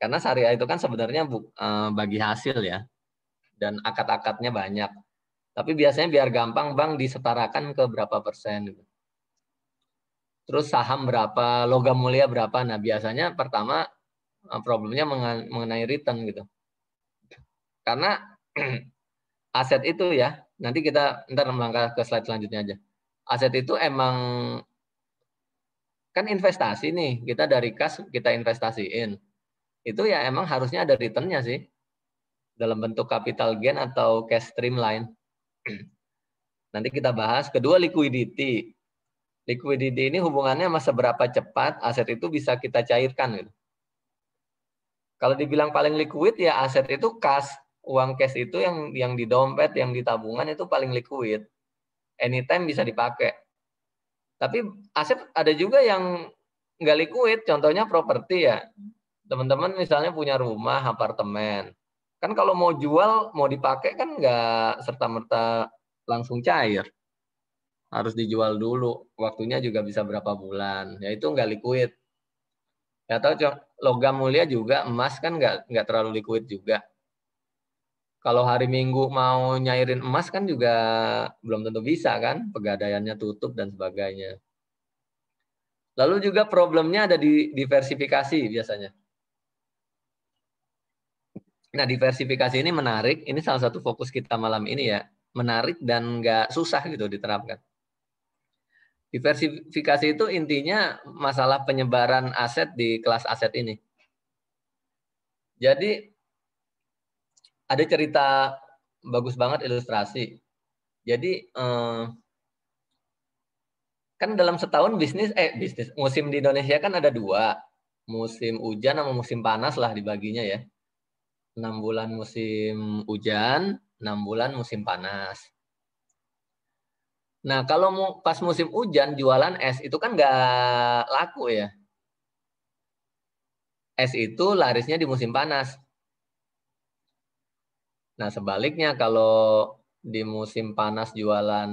Karena syariah itu kan sebenarnya bagi hasil ya. Dan akad-akadnya banyak. Tapi biasanya biar gampang bank disetarakan ke berapa persen. Gitu. Terus saham berapa, logam mulia berapa. Nah biasanya pertama problemnya mengenai return gitu. Karena aset itu ya, nanti kita ntar melangkah ke slide selanjutnya aja. Aset itu emang kan investasi nih, kita dari kas kita investasiin. Itu ya emang harusnya ada returnnya sih. Dalam bentuk capital gain atau cash stream lain. Nanti kita bahas. Kedua liquidity. Liquidity ini hubungannya sama seberapa cepat aset itu bisa kita cairkan. Gitu. Kalau dibilang paling liquid ya aset itu kas. Uang cash itu yang di dompet, yang di tabungan itu paling liquid. Anytime bisa dipakai. Tapi aset ada juga yang nggak liquid. Contohnya properti ya. Teman-teman misalnya punya rumah, apartemen. Kan kalau mau jual, mau dipakai kan nggak serta-merta langsung cair. Harus dijual dulu. Waktunya juga bisa berapa bulan. Ya itu nggak liquid. Ya tahu logam mulia juga, emas kan nggak terlalu liquid juga. Kalau hari Minggu mau nyairin emas kan juga belum tentu bisa kan. Pegadaiannya tutup dan sebagainya. Lalu juga problemnya ada di diversifikasi biasanya. Nah, diversifikasi ini menarik. Ini salah satu fokus kita malam ini ya. Menarik dan nggak susah gitu diterapkan. Diversifikasi itu intinya masalah penyebaran aset di kelas aset ini. Jadi ada cerita bagus banget ilustrasi. Jadi kan dalam setahun bisnis musim di Indonesia kan ada 2, musim hujan sama musim panas lah dibaginya ya. 6 bulan musim hujan, 6 bulan musim panas. Nah kalau pas musim hujan jualan es itu kan nggak laku ya. Es itu larisnya di musim panas. Nah sebaliknya kalau di musim panas jualan,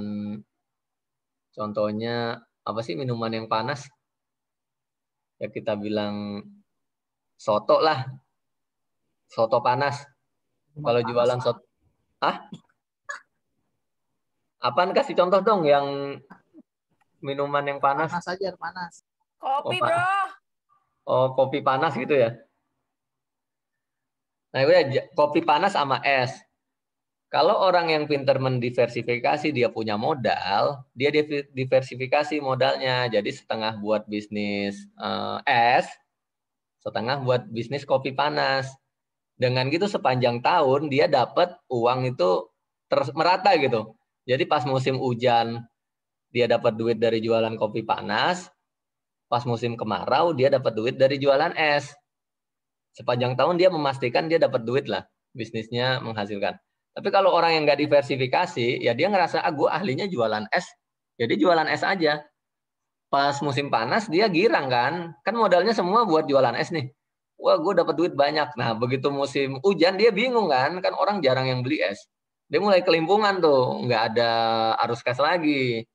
contohnya apa sih minuman yang panas? Ya kita bilang soto lah, soto panas. Kalau jualan soto, apaan kasih contoh dong yang minuman yang panas? Panas aja, panas. Kopi, bro. Oh, kopi panas gitu ya? Nah, ya, kopi panas sama es. Kalau orang yang pintar mendiversifikasi, dia punya modal, dia diversifikasi modalnya. Jadi setengah buat bisnis es, setengah buat bisnis kopi panas. Dengan gitu sepanjang tahun dia dapat uang itu terus merata gitu. Jadi pas musim hujan dia dapat duit dari jualan kopi panas, pas musim kemarau dia dapat duit dari jualan es. Sepanjang tahun dia memastikan dia dapat duit lah, bisnisnya menghasilkan. Tapi kalau orang yang nggak diversifikasi, ya dia ngerasa, gue ahlinya jualan es, jadi jualan es aja. Pas musim panas dia girang kan modalnya semua buat jualan es nih. Wah, gue dapat duit banyak. Nah, begitu musim hujan dia bingung kan orang jarang yang beli es. Dia mulai kelimpungan tuh, nggak ada arus kas lagi.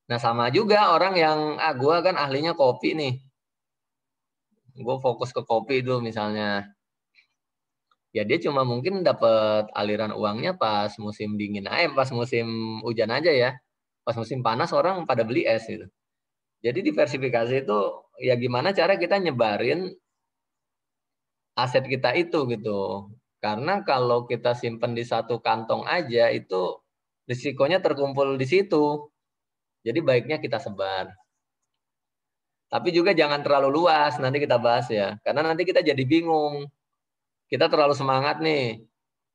Nah, sama juga orang yang, gue kan ahlinya kopi nih. Gue fokus ke kopi dulu misalnya. Ya dia cuma mungkin dapat aliran uangnya pas musim dingin pas musim hujan aja ya. Pas musim panas orang pada beli es gitu. Jadi diversifikasi itu ya gimana cara kita nyebarin aset kita itu gitu. Karena kalau kita simpen di satu kantong aja itu risikonya terkumpul di situ. Jadi baiknya kita sebar. Tapi juga jangan terlalu luas, nanti kita bahas ya. Karena nanti kita jadi bingung. Kita terlalu semangat nih.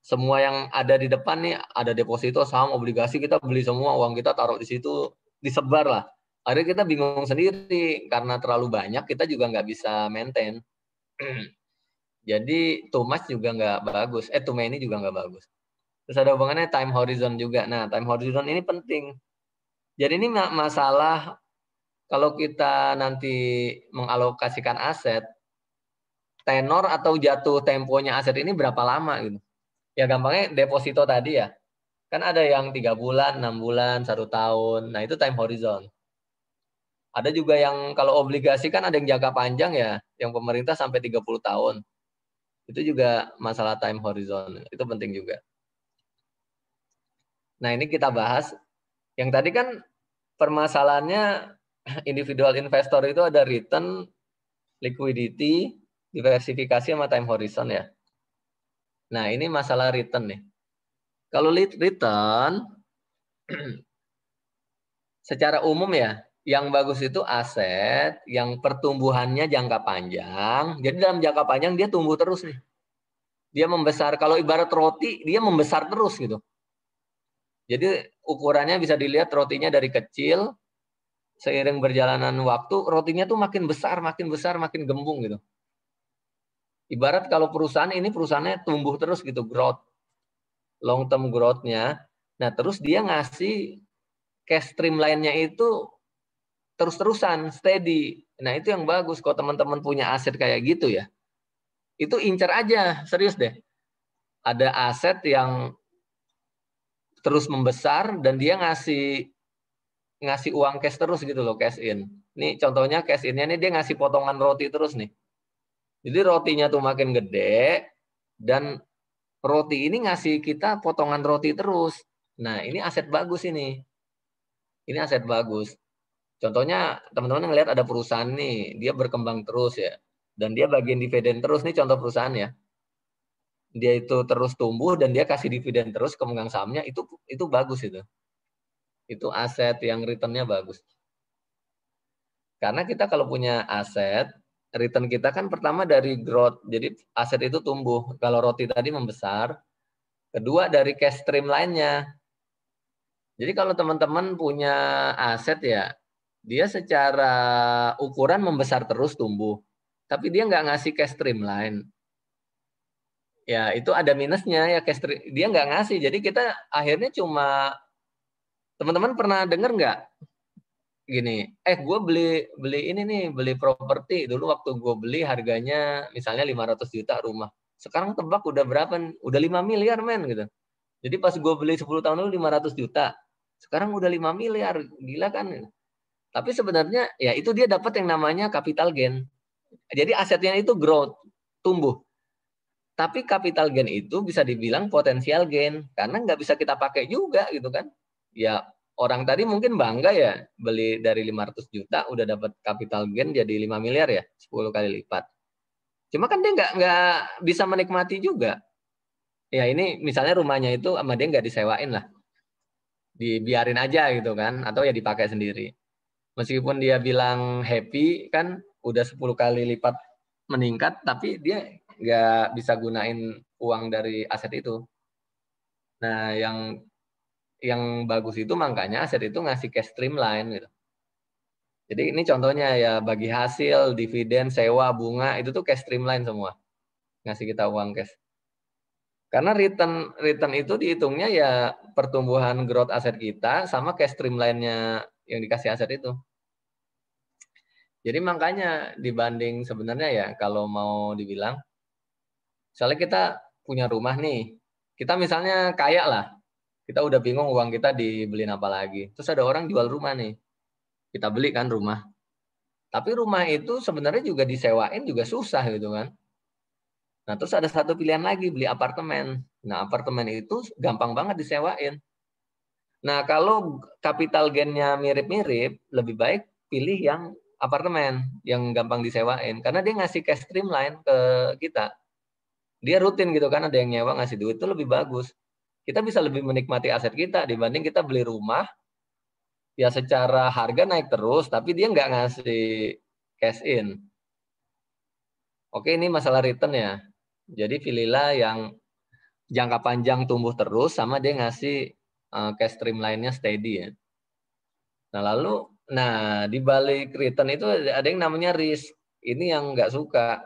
Semua yang ada di depan nih, ada deposito, saham, obligasi, kita beli semua, uang kita taruh di situ, disebar lah. Akhirnya kita bingung sendiri, karena terlalu banyak, kita juga nggak bisa maintain. Jadi too much juga nggak bagus, too many juga nggak bagus. Terus ada hubungannya time horizon juga. Nah, time horizon ini penting. Jadi ini masalah kalau kita nanti mengalokasikan aset, tenor atau jatuh temponya aset ini berapa lama gitu. Ya gampangnya deposito tadi ya. Kan ada yang 3 bulan, 6 bulan, 1 tahun. Nah itu time horizon. Ada juga yang kalau obligasi kan ada yang jangka panjang ya. Yang pemerintah sampai 30 tahun. Itu juga masalah time horizon. Itu penting juga. Nah ini kita bahas. Yang tadi kan permasalahannya individual investor itu ada return, liquidity, diversifikasi sama time horizon ya. Nah ini masalah return nih. Kalau return, secara umum ya, yang bagus itu aset yang pertumbuhannya jangka panjang. Jadi dalam jangka panjang dia tumbuh terus nih. Dia membesar. Kalau ibarat roti, dia membesar terus gitu. Jadi ukurannya bisa dilihat rotinya dari kecil, seiring berjalanan waktu, rotinya tuh makin besar, makin gembung gitu. Ibarat kalau perusahaannya tumbuh terus gitu, growth. Long term growth-nya. Nah, terus dia ngasih cash stream lainnya itu terus-terusan, steady. Nah, itu yang bagus. Kalau teman-teman punya aset kayak gitu ya, itu incer aja, serius deh. Ada aset yang terus membesar dan dia ngasih uang cash terus gitu loh, cash in. Nih contohnya cash in-nya nih dia ngasih potongan roti terus nih. Jadi rotinya tuh makin gede dan roti ini ngasih kita potongan roti terus. Nah, ini aset bagus ini. Ini aset bagus. Contohnya teman-teman ngelihat ada perusahaan nih, dia berkembang terus ya, dan dia bagian dividen terus nih, contoh perusahaan ya. Dia itu terus tumbuh dan dia kasih dividen terus ke pemegang sahamnya, itu bagus itu. Itu aset yang return-nya bagus. Karena kita kalau punya aset, return kita kan pertama dari growth, jadi aset itu tumbuh. Kalau roti tadi membesar. Kedua dari cash stream lainnya. Jadi kalau teman-teman punya aset ya, dia secara ukuran membesar terus tumbuh. Tapi dia nggak ngasih cash stream lain. Ya itu ada minusnya ya, cash stream. Dia nggak ngasih. Jadi kita akhirnya cuma, teman-teman pernah dengar nggak? Gini, gue beli ini nih, beli properti. Dulu waktu gue beli harganya misalnya 500 juta rumah. Sekarang tebak udah berapa? Udah 5 miliar men gitu. Jadi pas gue beli 10 tahun lalu 500 juta. Sekarang udah 5 miliar. Gila kan? Tapi sebenarnya ya itu dia dapat yang namanya capital gain. Jadi asetnya itu growth, tumbuh. Tapi capital gain itu bisa dibilang potensial gain. Karena nggak bisa kita pakai juga gitu kan. Ya orang tadi mungkin bangga ya, beli dari 500 juta udah dapat capital gain jadi 5 miliar ya, 10 kali lipat. Cuma kan dia nggak bisa menikmati juga. Ya ini misalnya rumahnya itu sama dia nggak disewain lah. Dibiarin aja gitu kan, atau ya dipakai sendiri. Meskipun dia bilang happy kan udah 10 kali lipat meningkat, tapi dia nggak bisa gunain uang dari aset itu. Nah yang bagus itu makanya aset itu ngasih cash streamline gitu. Jadi ini contohnya ya, bagi hasil, dividen, sewa, bunga, itu tuh cash streamline semua. Ngasih kita uang cash. Karena return itu dihitungnya ya pertumbuhan growth aset kita sama cash streamline-nya yang dikasih aset itu. Jadi makanya dibanding sebenarnya ya kalau mau dibilang, misalnya kita punya rumah nih, kita misalnya kaya lah, kita udah bingung uang kita dibeliin apa lagi. Terus ada orang jual rumah nih, kita beli kan rumah. Tapi rumah itu sebenarnya juga disewain juga susah gitu kan. Nah terus ada satu pilihan lagi, beli apartemen. Nah apartemen itu gampang banget disewain. Nah kalau capital gain-nya mirip-mirip, lebih baik pilih yang apartemen yang gampang disewain. Karena dia ngasih cash streamline ke kita. Dia rutin gitu kan, ada yang nyewa ngasih duit, itu lebih bagus. Kita bisa lebih menikmati aset kita dibanding kita beli rumah, ya secara harga naik terus, tapi dia nggak ngasih cash in. Oke, ini masalah return ya. Jadi pilihlah yang jangka panjang tumbuh terus, sama dia ngasih cash streamline-nya steady ya. Nah lalu, di balik return itu ada yang namanya risk. Ini yang nggak suka.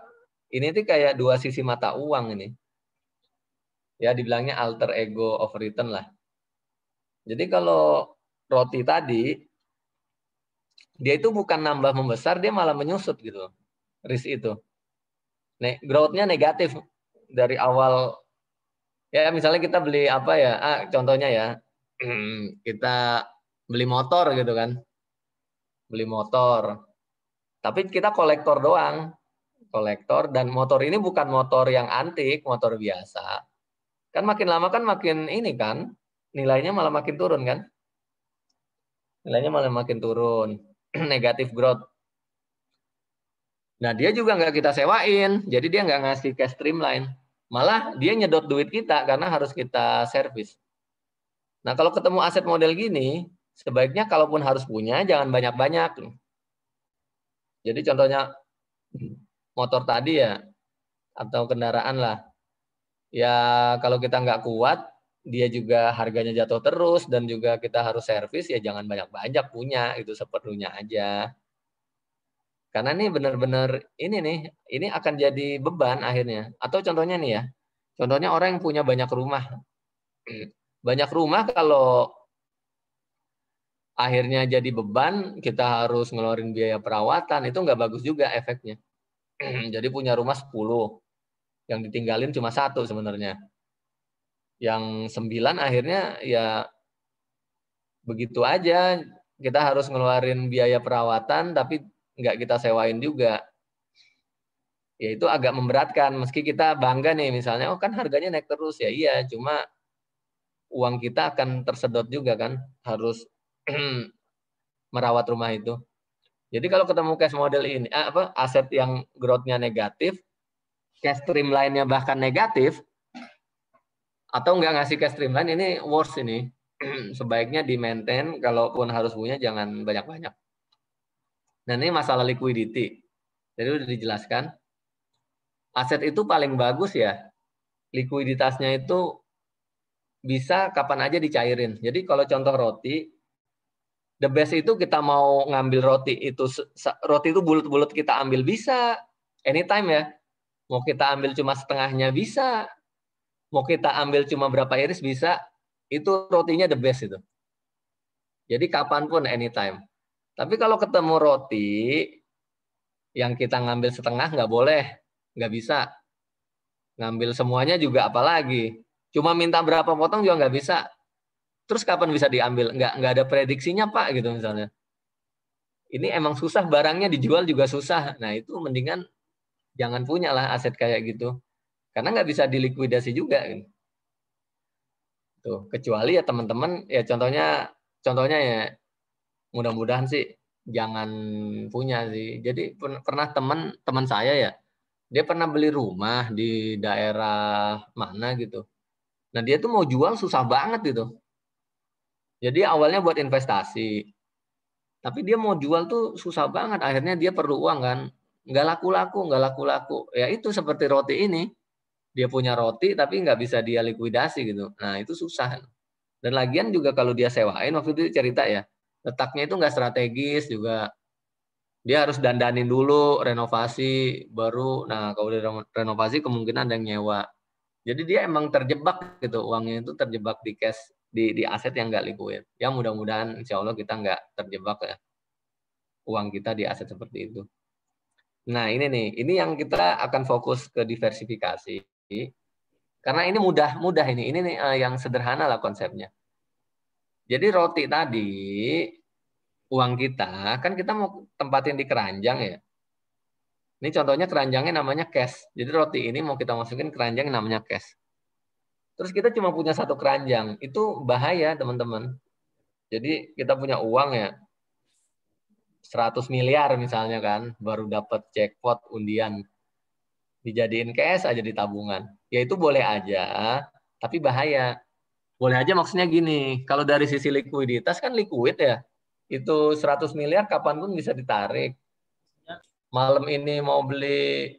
Ini tuh kayak dua sisi mata uang ini. Ya dibilangnya alter ego of return lah. Jadi kalau roti tadi, dia itu bukan nambah membesar, dia malah menyusut gitu. Risk itu. Growth-nya negatif dari awal. Ya misalnya kita beli apa ya, contohnya ya, kita beli motor gitu kan. Beli motor. Tapi kita kolektor doang. Kolektor, dan motor ini bukan motor yang antik, motor biasa. Kan makin lama kan makin ini kan, nilainya malah makin turun kan. Nilainya malah makin turun. Negatif growth. Nah dia juga nggak kita sewain, jadi dia nggak ngasih cash streamline. Malah dia nyedot duit kita karena harus kita servis. Nah kalau ketemu aset model gini, sebaiknya kalaupun harus punya, jangan banyak-banyak. Jadi contohnya motor tadi ya, atau kendaraan lah. Ya kalau kita nggak kuat, dia juga harganya jatuh terus, dan juga kita harus servis, ya jangan banyak-banyak punya, itu seperlunya aja. Karena ini benar-benar ini akan jadi beban akhirnya. Atau contohnya nih ya, contohnya orang yang punya banyak rumah. Banyak rumah kalau akhirnya jadi beban, kita harus ngeluarin biaya perawatan, itu nggak bagus juga efeknya. Jadi punya rumah 10, yang ditinggalin cuma 1 sebenarnya. Yang 9 akhirnya ya begitu aja, kita harus ngeluarin biaya perawatan, tapi nggak kita sewain juga. Ya itu agak memberatkan, meski kita bangga nih misalnya, oh kan harganya naik terus, ya iya, cuma uang kita akan tersedot juga kan, harus merawat rumah itu. Jadi kalau ketemu cash model ini, aset yang growth-nya negatif, cash streamline-nya bahkan negatif, atau nggak ngasih cash streamline, ini worse ini. Sebaiknya di-maintain, kalaupun harus punya jangan banyak-banyak. Nah ini masalah liquidity. Jadi udah dijelaskan. Aset itu paling bagus ya, likuiditasnya itu bisa kapan aja dicairin. Jadi kalau contoh roti, the best itu kita mau ngambil roti itu bulat-bulat kita ambil bisa, anytime ya. Mau kita ambil cuma setengahnya bisa, mau kita ambil cuma berapa iris bisa, itu rotinya the best itu. Jadi kapanpun anytime. Tapi kalau ketemu roti yang kita ngambil setengah nggak boleh, nggak bisa. Ngambil semuanya juga apalagi. Cuma minta berapa potong juga nggak bisa. Terus kapan bisa diambil? Nggak ada prediksinya Pak gitu misalnya. Ini emang susah, barangnya dijual juga susah. Nah itu mendingan jangan punya lah aset kayak gitu. Karena nggak bisa dilikuidasi juga. Tuh, kecuali ya teman-teman, ya contohnya ya mudah-mudahan sih jangan punya sih. Jadi pernah teman saya ya, dia pernah beli rumah di daerah mana gitu. Nah dia tuh mau jual susah banget gitu. Jadi awalnya buat investasi, tapi dia mau jual tuh susah banget. Akhirnya dia perlu uang kan, nggak laku-laku. Ya itu seperti roti ini, dia punya roti tapi nggak bisa dia likuidasi gitu. Nah itu susah. Dan lagian juga kalau dia sewain, waktu itu cerita ya, letaknya itu nggak strategis juga. Dia harus dandanin dulu, renovasi, baru, nah kalau udah renovasi kemungkinan ada yang nyewa. Jadi dia emang terjebak gitu, uangnya itu terjebak di cash, di aset yang nggak liquid. Ya mudah-mudahan insya Allah kita nggak terjebak ya, uang kita di aset seperti itu. Nah ini nih, ini yang kita akan fokus ke diversifikasi. Karena ini mudah ini nih yang sederhana lah konsepnya. Jadi roti tadi, uang kita, kan kita mau tempatin di keranjang ya. Ini contohnya keranjangnya namanya cash. Jadi roti ini mau kita masukin keranjang namanya cash. Terus kita cuma punya satu keranjang. Itu bahaya teman-teman. Jadi kita punya uang ya, 100 miliar misalnya kan, baru dapat jackpot undian. Dijadiin cash aja di tabungan. Ya itu boleh aja, tapi bahaya. Boleh aja maksudnya gini, kalau dari sisi likuiditas kan liquid ya. Itu 100 miliar kapanpun bisa ditarik. Malam ini mau beli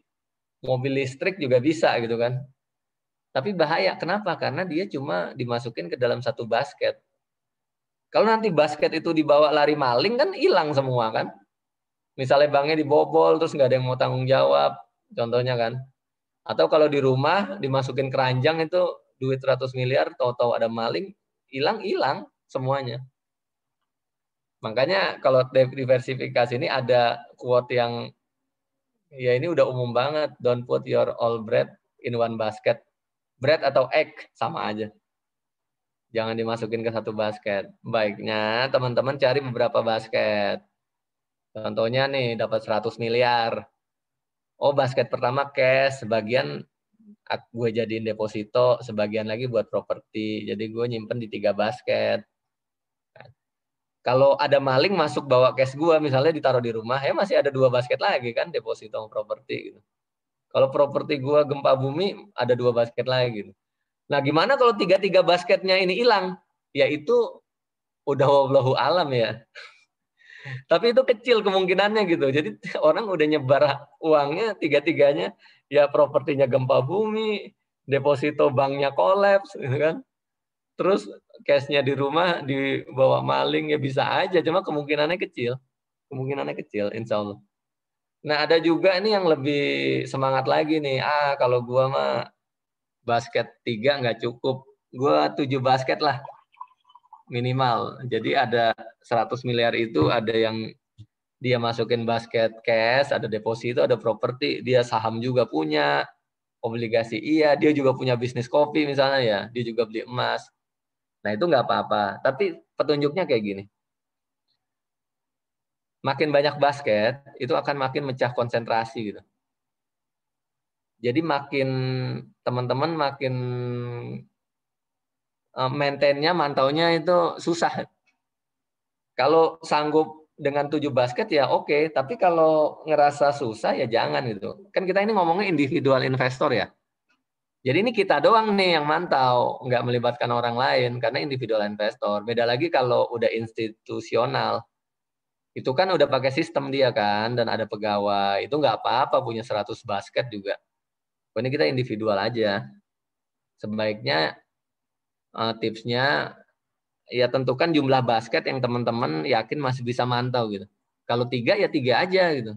mobil listrik juga bisa gitu kan. Tapi bahaya, kenapa? Karena dia cuma dimasukin ke dalam satu basket. Kalau nanti basket itu dibawa lari maling kan hilang semua kan. Misalnya banknya dibobol terus nggak ada yang mau tanggung jawab, contohnya kan. Atau kalau di rumah dimasukin keranjang itu duit 100 miliar, tahu-tahu ada maling, hilang semuanya. Makanya kalau diversifikasi ini ada quote yang ya ini udah umum banget, don't put your all bread in one basket. Bread atau egg sama aja. Jangan dimasukin ke satu basket. Baiknya teman-teman cari beberapa basket. Contohnya nih dapat 100 miliar. Oh basket pertama cash, sebagian gue jadiin deposito, sebagian lagi buat properti. Jadi gue nyimpen di 3 basket. Kalau ada maling masuk bawa cash gue, misalnya ditaruh di rumah, ya masih ada 2 basket lagi kan, deposito properti. Gitu. Kalau properti gue gempa bumi, ada 2 basket lagi. Gitu. Nah gimana kalau 3 basketnya ini hilang? Ya itu udah wallahu alam ya. Tapi itu kecil kemungkinannya gitu. Jadi orang udah nyebar uangnya 3-3-nya, ya propertinya gempa bumi, deposito banknya kolaps, gitu kan. Terus cash-nya di rumah dibawa maling ya bisa aja, cuma kemungkinannya kecil. Kemungkinannya kecil, insya Allah. Nah ada juga ini yang lebih semangat lagi nih. Kalau gua mah basket 3 nggak cukup. Gua 7 basket lah minimal. Jadi ada 100 miliar itu ada yang dia masukin basket cash, ada deposito, ada properti, dia saham juga punya, obligasi iya, dia juga punya bisnis kopi misalnya ya, dia juga beli emas. Nah itu nggak apa-apa, tapi petunjuknya kayak gini. Makin banyak basket, itu akan makin mecah konsentrasi gitu. Jadi makin teman-teman makin maintain-nya, mantaunya itu susah. Kalau sanggup dengan 7 basket ya oke, tapi kalau ngerasa susah ya jangan gitu. Kan kita ini ngomongnya individual investor ya. Jadi ini kita doang nih yang mantau, nggak melibatkan orang lain karena individual investor. Beda lagi kalau udah institusional. Itu kan udah pakai sistem dia kan dan ada pegawai. Itu nggak apa-apa punya 100 basket juga. Ini kita individual aja. Sebaiknya tipsnya ya tentukan jumlah basket yang teman-teman yakin masih bisa mantau gitu. Kalau 3 ya 3 aja gitu.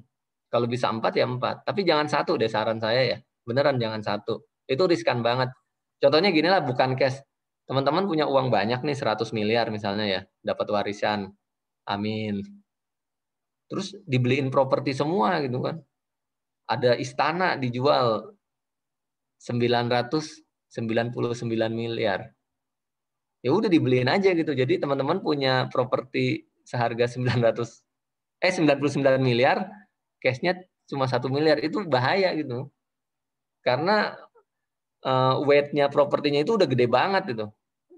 Kalau bisa 4 ya 4. Tapi jangan 1 deh saran saya ya. Beneran jangan 1. Itu riskan banget. Contohnya gini lah, bukan cash. Teman-teman punya uang banyak nih 100 miliar misalnya ya. Dapat warisan. Amin. Terus dibeliin properti semua gitu kan. Ada istana dijual 999 miliar. Ya udah dibeliin aja gitu. Jadi teman-teman punya properti seharga 99 miliar, cashnya cuma 1 miliar, itu bahaya gitu. Karena weight-nya propertinya itu udah gede banget gitu.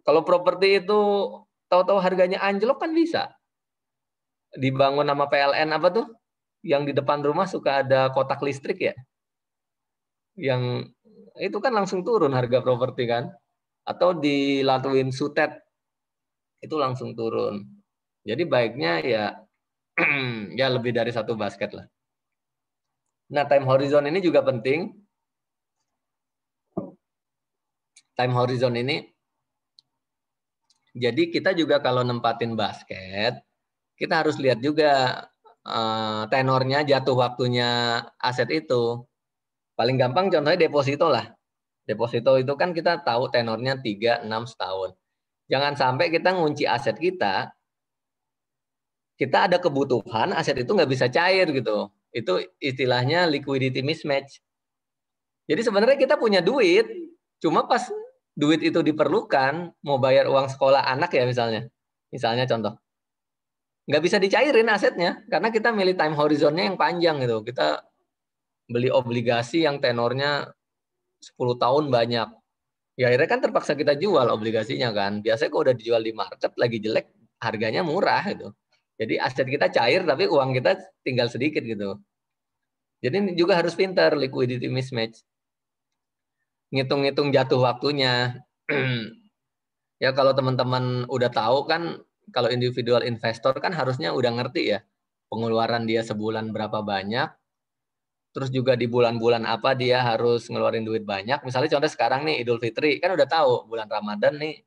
Kalau properti itu tahu-tahu harganya anjlok kan bisa. Dibangun sama PLN apa tuh? Yang di depan rumah suka ada kotak listrik ya. Yang itu kan langsung turun harga properti kan. Atau dilaluin sutet itu langsung turun. Jadi baiknya ya ya lebih dari 1 basket lah. Nah, time horizon ini juga penting. Time horizon ini jadi kita juga kalau nempatin basket, kita harus lihat juga tenornya, jatuh waktunya aset itu. Paling gampang contohnya deposito lah. Deposito itu kan kita tahu tenornya 3, 6, setahun. Jangan sampai kita ngunci aset kita ada kebutuhan, aset itu nggak bisa cair gitu. Itu istilahnya liquidity mismatch. Jadi sebenarnya kita punya duit, cuma pas duit itu diperlukan, mau bayar uang sekolah anak ya misalnya. Misalnya contoh. Nggak bisa dicairin asetnya, karena kita milih time horizonnya yang panjang gitu. Kita beli obligasi yang tenornya 10 tahun banyak. Ya akhirnya kan terpaksa kita jual obligasinya kan. Biasanya kalau udah dijual di market lagi jelek, harganya murah gitu. Jadi aset kita cair tapi uang kita tinggal sedikit gitu. Jadi ini juga harus pintar liquidity mismatch. Ngitung-ngitung jatuh waktunya. Ya kalau teman-teman udah tahu kan, kalau individual investor kan harusnya udah ngerti ya. Pengeluaran dia sebulan berapa banyak. Terus juga di bulan-bulan apa dia harus ngeluarin duit banyak. Misalnya contoh sekarang nih Idul Fitri, kan udah tahu bulan Ramadan nih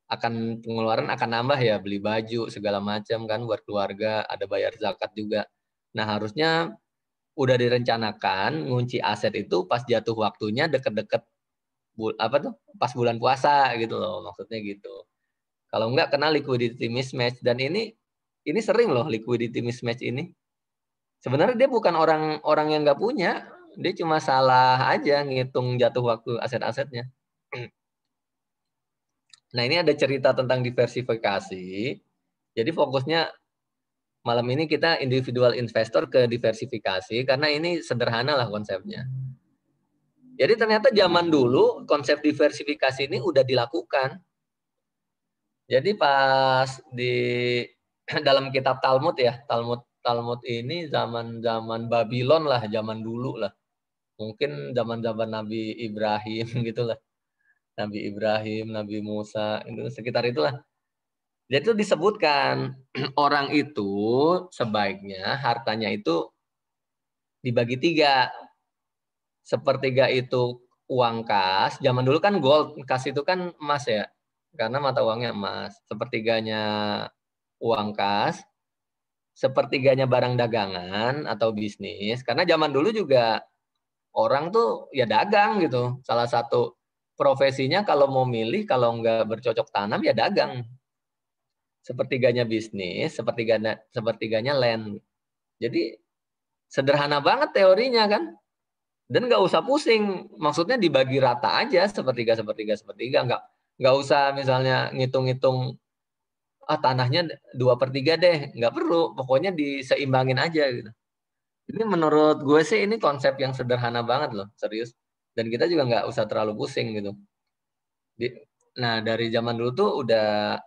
akan pengeluaran akan nambah ya, beli baju segala macam kan buat keluarga, ada bayar zakat juga. Nah, harusnya udah direncanakan ngunci aset itu pas jatuh waktunya deket-deket apa tuh? Pas bulan puasa gitu loh, maksudnya gitu. Kalau enggak kena liquidity mismatch dan ini sering loh liquidity mismatch ini. Sebenarnya dia bukan orang yang nggak punya, dia cuma salah aja ngitung jatuh waktu aset-asetnya. Nah, ini ada cerita tentang diversifikasi. Jadi fokusnya malam ini kita individual investor ke diversifikasi karena ini sederhana lah konsepnya. Jadi ternyata zaman dulu konsep diversifikasi ini udah dilakukan. Jadi pas di dalam kitab Talmud ya, Talmud ini zaman Babylon lah, zaman dulu lah. Mungkin zaman-zaman Nabi Ibrahim gitulah. Nabi Ibrahim, Nabi Musa, itu sekitar itulah. Jadi itu disebutkan orang itu sebaiknya hartanya itu dibagi 3. Sepertiga itu uang kas. Zaman dulu kan gold, kas itu kan emas ya. Karena mata uangnya emas. Sepertiganya uang kas. Sepertiganya barang dagangan atau bisnis. Karena zaman dulu juga orang tuh ya dagang gitu. Salah satu profesinya kalau mau milih, kalau nggak bercocok tanam ya dagang. Sepertiganya bisnis, sepertiganya land. Jadi sederhana banget teorinya kan. Dan nggak usah pusing, maksudnya dibagi rata aja sepertiga, nggak usah misalnya ngitung-ngitung tanahnya 2/3 deh, nggak perlu, pokoknya diseimbangin aja gitu. Ini menurut gue sih ini konsep yang sederhana banget loh, serius. Dan kita juga nggak usah terlalu pusing gitu. Nah dari zaman dulu tuh udah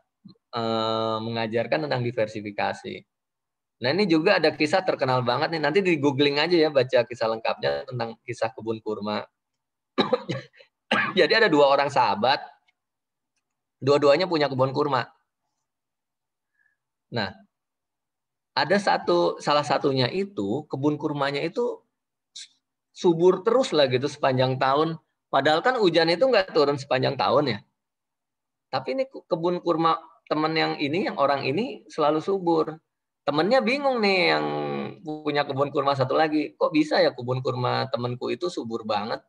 mengajarkan tentang diversifikasi. Nah ini juga ada kisah terkenal banget nih. Nanti di googling aja ya, baca kisah lengkapnya tentang kisah kebun kurma. Jadi ada 2 orang sahabat, dua-duanya punya kebun kurma. Nah, ada salah satunya itu kebun kurmanya itu subur terus lah gitu sepanjang tahun. Padahal kan hujan itu nggak turun sepanjang tahun ya. Tapi ini kebun kurma teman yang orang ini selalu subur. Temennya bingung nih yang punya kebun kurma satu lagi. Kok bisa ya kebun kurma temanku itu subur banget?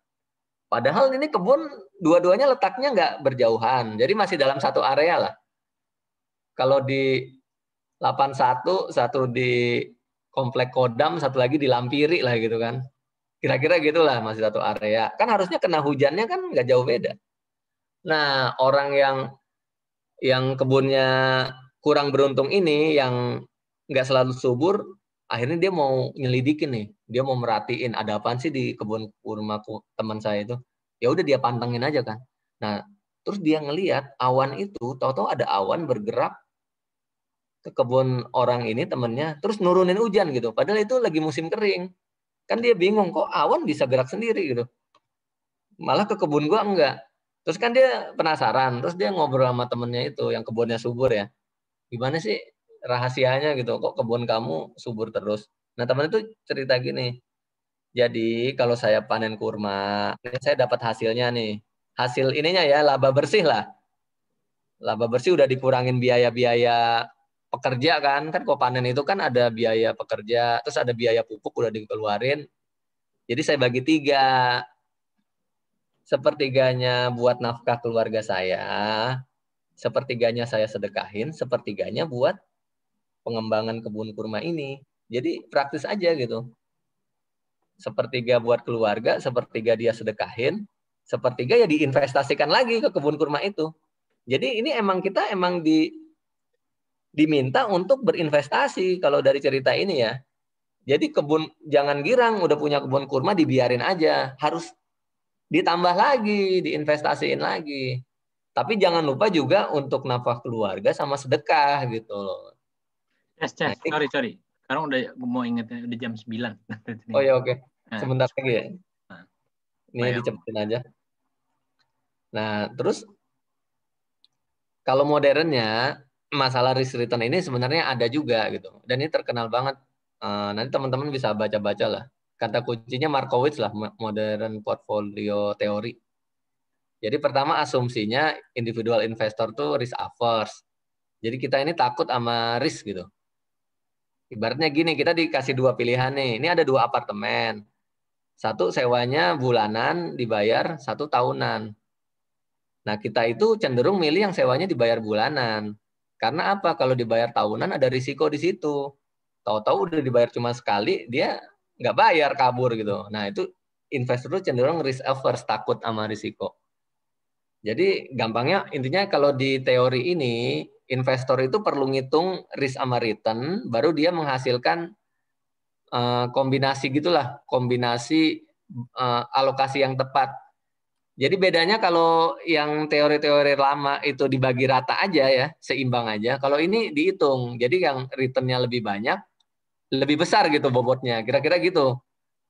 Padahal ini kebun dua-duanya letaknya nggak berjauhan. Jadi masih dalam satu area lah. Kalau di 81, satu di Komplek Kodam, satu lagi di Lampiri lah gitu kan. Kira-kira gitulah, masih satu area. Kan harusnya kena hujannya kan nggak jauh beda. Nah, orang yang kebunnya kurang beruntung ini, yang nggak selalu subur, akhirnya dia mau nyelidikin nih. Dia mau merhatiin ada apaan sih di kebun kurma teman saya itu. Ya udah dia pantengin aja kan. Nah, terus dia ngelihat awan itu, tahu-tahu ada awan bergerak ke kebun orang ini temennya, terus nurunin hujan gitu. Padahal itu lagi musim kering. Kan dia bingung, kok awan bisa gerak sendiri gitu. Malah ke kebun gua enggak. Terus kan dia penasaran, terus dia ngobrol sama temennya itu yang kebunnya subur ya. Gimana sih rahasianya gitu, kok kebun kamu subur terus? Nah temen itu cerita gini, jadi kalau saya panen kurma, ini saya dapat hasilnya nih. Hasil ininya ya laba bersih lah. Laba bersih udah dikurangin biaya-biaya pekerja kan kok panen itu kan ada biaya pekerja, terus ada biaya pupuk udah dikeluarin. Jadi saya bagi 3. Sepertiganya buat nafkah keluarga saya, sepertiganya saya sedekahin, sepertiganya buat pengembangan kebun kurma ini. Jadi praktis aja gitu. Sepertiga buat keluarga, sepertiga dia sedekahin, sepertiga ya diinvestasikan lagi ke kebun kurma itu. Jadi ini kita diminta untuk berinvestasi kalau dari cerita ini ya. Jadi jangan girang udah punya kebun kurma dibiarin aja, harus ditambah lagi, diinvestasiin lagi. Tapi jangan lupa juga untuk nafkah keluarga sama sedekah gitu loh. Yes, Chef. Sorry. Sekarang mau ingetnya udah jam 9. Oh ya oke. Sebentar lagi ya. Ini dicepetin aja. Nah, terus kalau modernnya masalah risk return ini sebenarnya ada juga gitu. Dan ini terkenal banget. Nanti teman-teman bisa baca-baca lah. Kata kuncinya Markowitz lah, modern portfolio teori. Jadi pertama asumsinya individual investor tuh risk averse. Jadi kita ini takut sama risk gitu. Ibaratnya gini, kita dikasih 2 pilihan nih. Ini ada 2 apartemen. Satu sewanya bulanan dibayar, 1 tahunan. Nah kita itu cenderung milih yang sewanya dibayar bulanan. Karena apa? Kalau dibayar tahunan ada risiko di situ. Tahu-tahu udah dibayar cuma sekali, dia nggak bayar, kabur gitu. Nah itu investor itu cenderung risk averse, takut sama risiko. Jadi gampangnya intinya kalau di teori ini investor itu perlu ngitung risk sama return baru dia menghasilkan kombinasi gitulah, kombinasi alokasi yang tepat. Jadi bedanya kalau yang teori-teori lama itu dibagi rata aja ya, seimbang aja. Kalau ini dihitung. Jadi yang return-nya lebih banyak, lebih besar gitu bobotnya. Kira-kira gitu.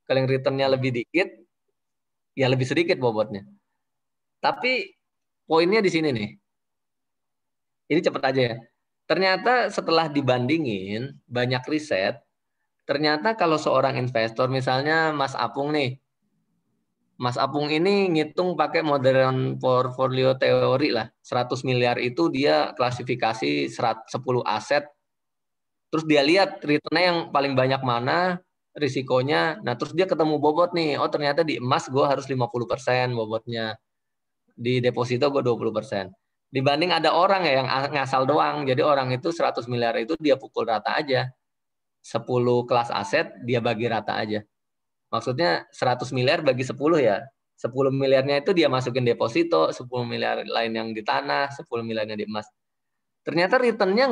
Kalau yang return-nya lebih dikit, ya lebih sedikit bobotnya. Tapi poinnya di sini nih. Ini cepat aja ya. Ternyata setelah dibandingin banyak riset, ternyata kalau seorang investor misalnya Mas Apung nih. Mas Apung ini ngitung pakai modern portfolio teori lah. 100 miliar itu dia klasifikasi 10 aset. Terus dia lihat return-nya yang paling banyak mana, risikonya. Nah, terus dia ketemu bobot nih. Oh, ternyata di emas gue harus 50% bobotnya. Di deposito gue 20%. Dibanding ada orang ya yang ngasal doang. Jadi orang itu 100 miliar itu dia pukul rata aja. 10 kelas aset dia bagi rata aja. Maksudnya 100 miliar bagi 10 ya. 10 miliarnya itu dia masukin deposito, 10 miliar lain yang di tanah, 10 miliarnya di emas. Ternyata return-nya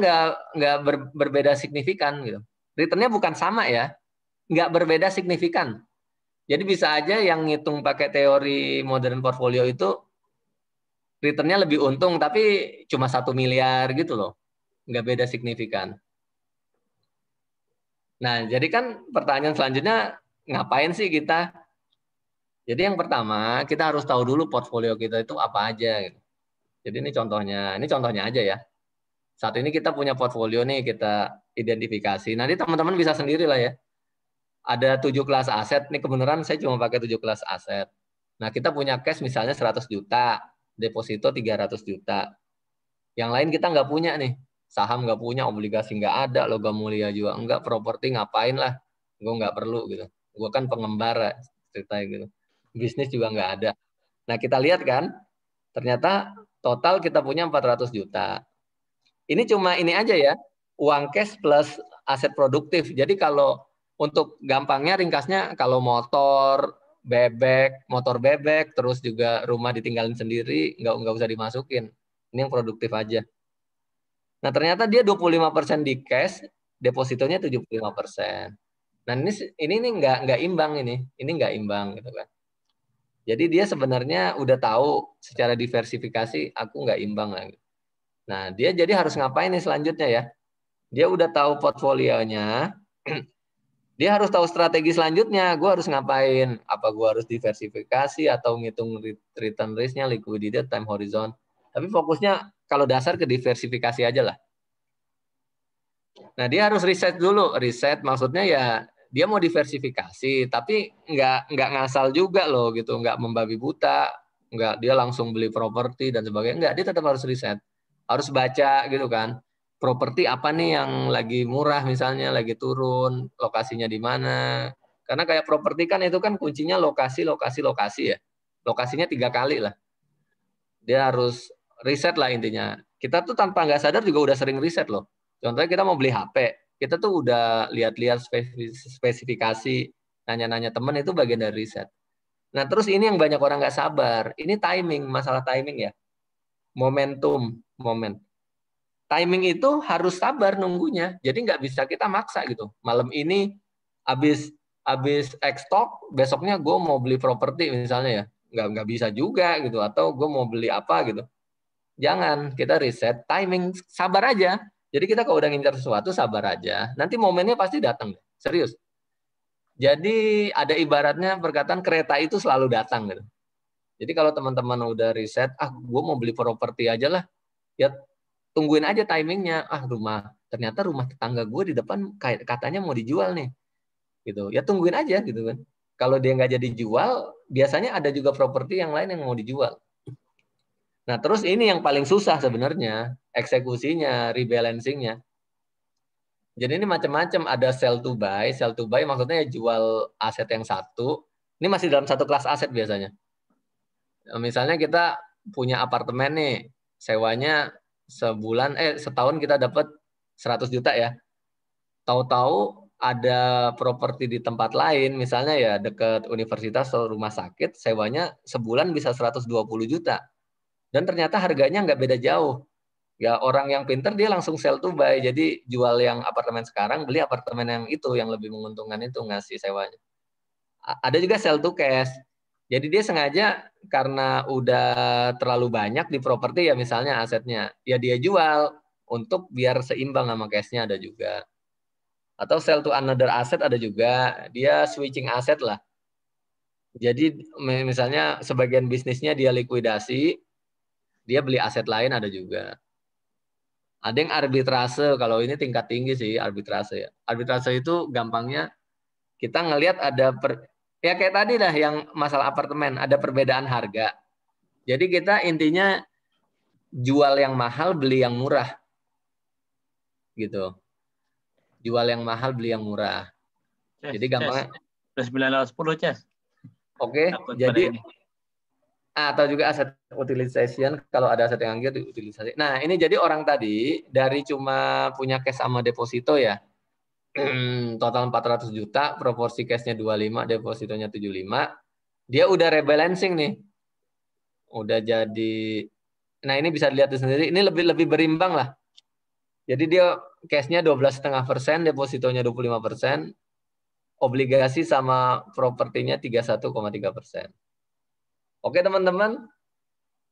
nggak berbeda signifikan gitu. Return-nya bukan sama ya, nggak berbeda signifikan. Jadi bisa aja yang ngitung pakai teori modern portfolio itu return-nya lebih untung, tapi cuma 1 miliar gitu loh. Nggak beda signifikan. Nah, jadi kan pertanyaan selanjutnya, ngapain sih kita? Jadi yang pertama, kita harus tahu dulu portfolio kita itu apa aja. Gitu. Jadi ini contohnya aja ya. Saat ini kita punya portfolio nih, kita identifikasi. Nanti teman-teman bisa sendiri lah ya. Ada 7 kelas aset, ini kebenaran saya cuma pakai 7 kelas aset. Nah, kita punya cash misalnya 100 juta, deposito 300 juta. Yang lain kita nggak punya nih. Saham nggak punya, obligasi nggak ada, logam mulia juga nggak, properti ngapain lah. Gue nggak perlu gitu. Gue kan pengembara, ceritanya gitu. Bisnis juga nggak ada. Nah, kita lihat kan, ternyata total kita punya 400 juta. Ini cuma ini aja ya, uang cash plus aset produktif. Jadi kalau untuk gampangnya, ringkasnya, kalau motor bebek, terus juga rumah ditinggalin sendiri, nggak usah dimasukin. Ini yang produktif aja. Nah, ternyata dia 25% di cash, depositonya 75%. Nah, ini nggak imbang ini nggak imbang gitu kan. Jadi dia sebenarnya udah tahu secara diversifikasi aku nggak imbang lagi. Nah, dia jadi harus ngapain nih selanjutnya ya? Dia udah tahu portfolionya, dia harus tahu strategi selanjutnya. Gue harus ngapain? Apa gue harus diversifikasi atau ngitung return risk-nya, liquidity, time horizon. Tapi fokusnya kalau dasar ke diversifikasi aja lah. Nah, dia harus riset dulu. Riset maksudnya ya dia mau diversifikasi, tapi nggak ngasal juga loh gitu, nggak membabi buta, nggak dia langsung beli properti dan sebagainya. Nggak, dia tetap harus riset. Harus baca gitu kan. Properti apa nih yang lagi murah misalnya, lagi turun, lokasinya di mana. Karena kayak properti kan itu kan kuncinya lokasi ya. Lokasinya 3 kali lah. Dia harus riset lah intinya. Kita tuh tanpa nggak sadar juga udah sering riset loh. Contohnya kita mau beli HP, kita tuh udah lihat-lihat spesifikasi, nanya-nanya teman, itu bagian dari riset. Nah, terus ini yang banyak orang nggak sabar. Ini timing, masalah timing ya. Momen. Timing itu harus sabar nunggunya. Jadi nggak bisa kita maksa gitu. Malam ini habis stock, besoknya gue mau beli properti misalnya ya. Nggak bisa juga gitu. Atau gue mau beli apa gitu. Jangan, kita riset, timing, sabar aja. Jadi kita kalau udah ngincar sesuatu, sabar aja. Nanti momennya pasti datang. Serius. Jadi ada ibaratnya perkataan kereta itu selalu datang. Gitu. Jadi kalau teman-teman udah riset, gue mau beli properti aja lah. Ya tungguin aja timingnya. Ternyata rumah tetangga gue di depan katanya mau dijual nih. Gitu. Ya tungguin aja gitu kan. Kalau dia nggak jadi jual, biasanya ada juga properti yang lain yang mau dijual. Nah, terus ini yang paling susah sebenarnya, eksekusinya, rebalancing-nya. Jadi ini macam-macam, ada sell to buy maksudnya jual aset yang satu, ini masih dalam satu kelas aset biasanya. Misalnya kita punya apartemen nih, sewanya setahun kita dapat 100 juta ya. Tahu-tahu ada properti di tempat lain, misalnya ya dekat universitas atau rumah sakit, sewanya sebulan bisa 120 juta. Dan ternyata harganya nggak beda jauh. Ya orang yang pinter dia langsung sell to buy. Jadi jual yang apartemen sekarang, beli apartemen yang itu, yang lebih menguntungkan itu, ngasih sewanya. Ada juga sell to cash. Jadi dia sengaja karena udah terlalu banyak di properti ya misalnya asetnya, ya dia jual untuk biar seimbang sama cash-nya ada juga. Atau sell to another asset ada juga, dia switching aset lah. Jadi misalnya sebagian bisnisnya dia likuidasi, dia beli aset lain ada juga. Ada yang arbitrase, kalau ini tingkat tinggi sih arbitrase ya. Arbitrase itu gampangnya kita ngelihat ya kayak tadi lah yang masalah apartemen, ada perbedaan harga. Jadi kita intinya jual yang mahal, beli yang murah. Gitu. Jual yang mahal, beli yang murah. Jadi gampangnya. Plus 910, Ces. Oke, jadi atau juga aset utilization, kalau ada aset yang anggur diutilisasi. Nah, ini jadi orang tadi dari cuma punya cash sama deposito ya, total 400 juta, proporsi cashnya 25, depositonya 75, dia udah rebalancing nih. Udah jadi, nah ini bisa dilihat sendiri, ini lebih berimbang lah. Jadi dia cashnya 12,5%, depositonya 25%, obligasi sama propertinya 31,3%. Oke teman-teman.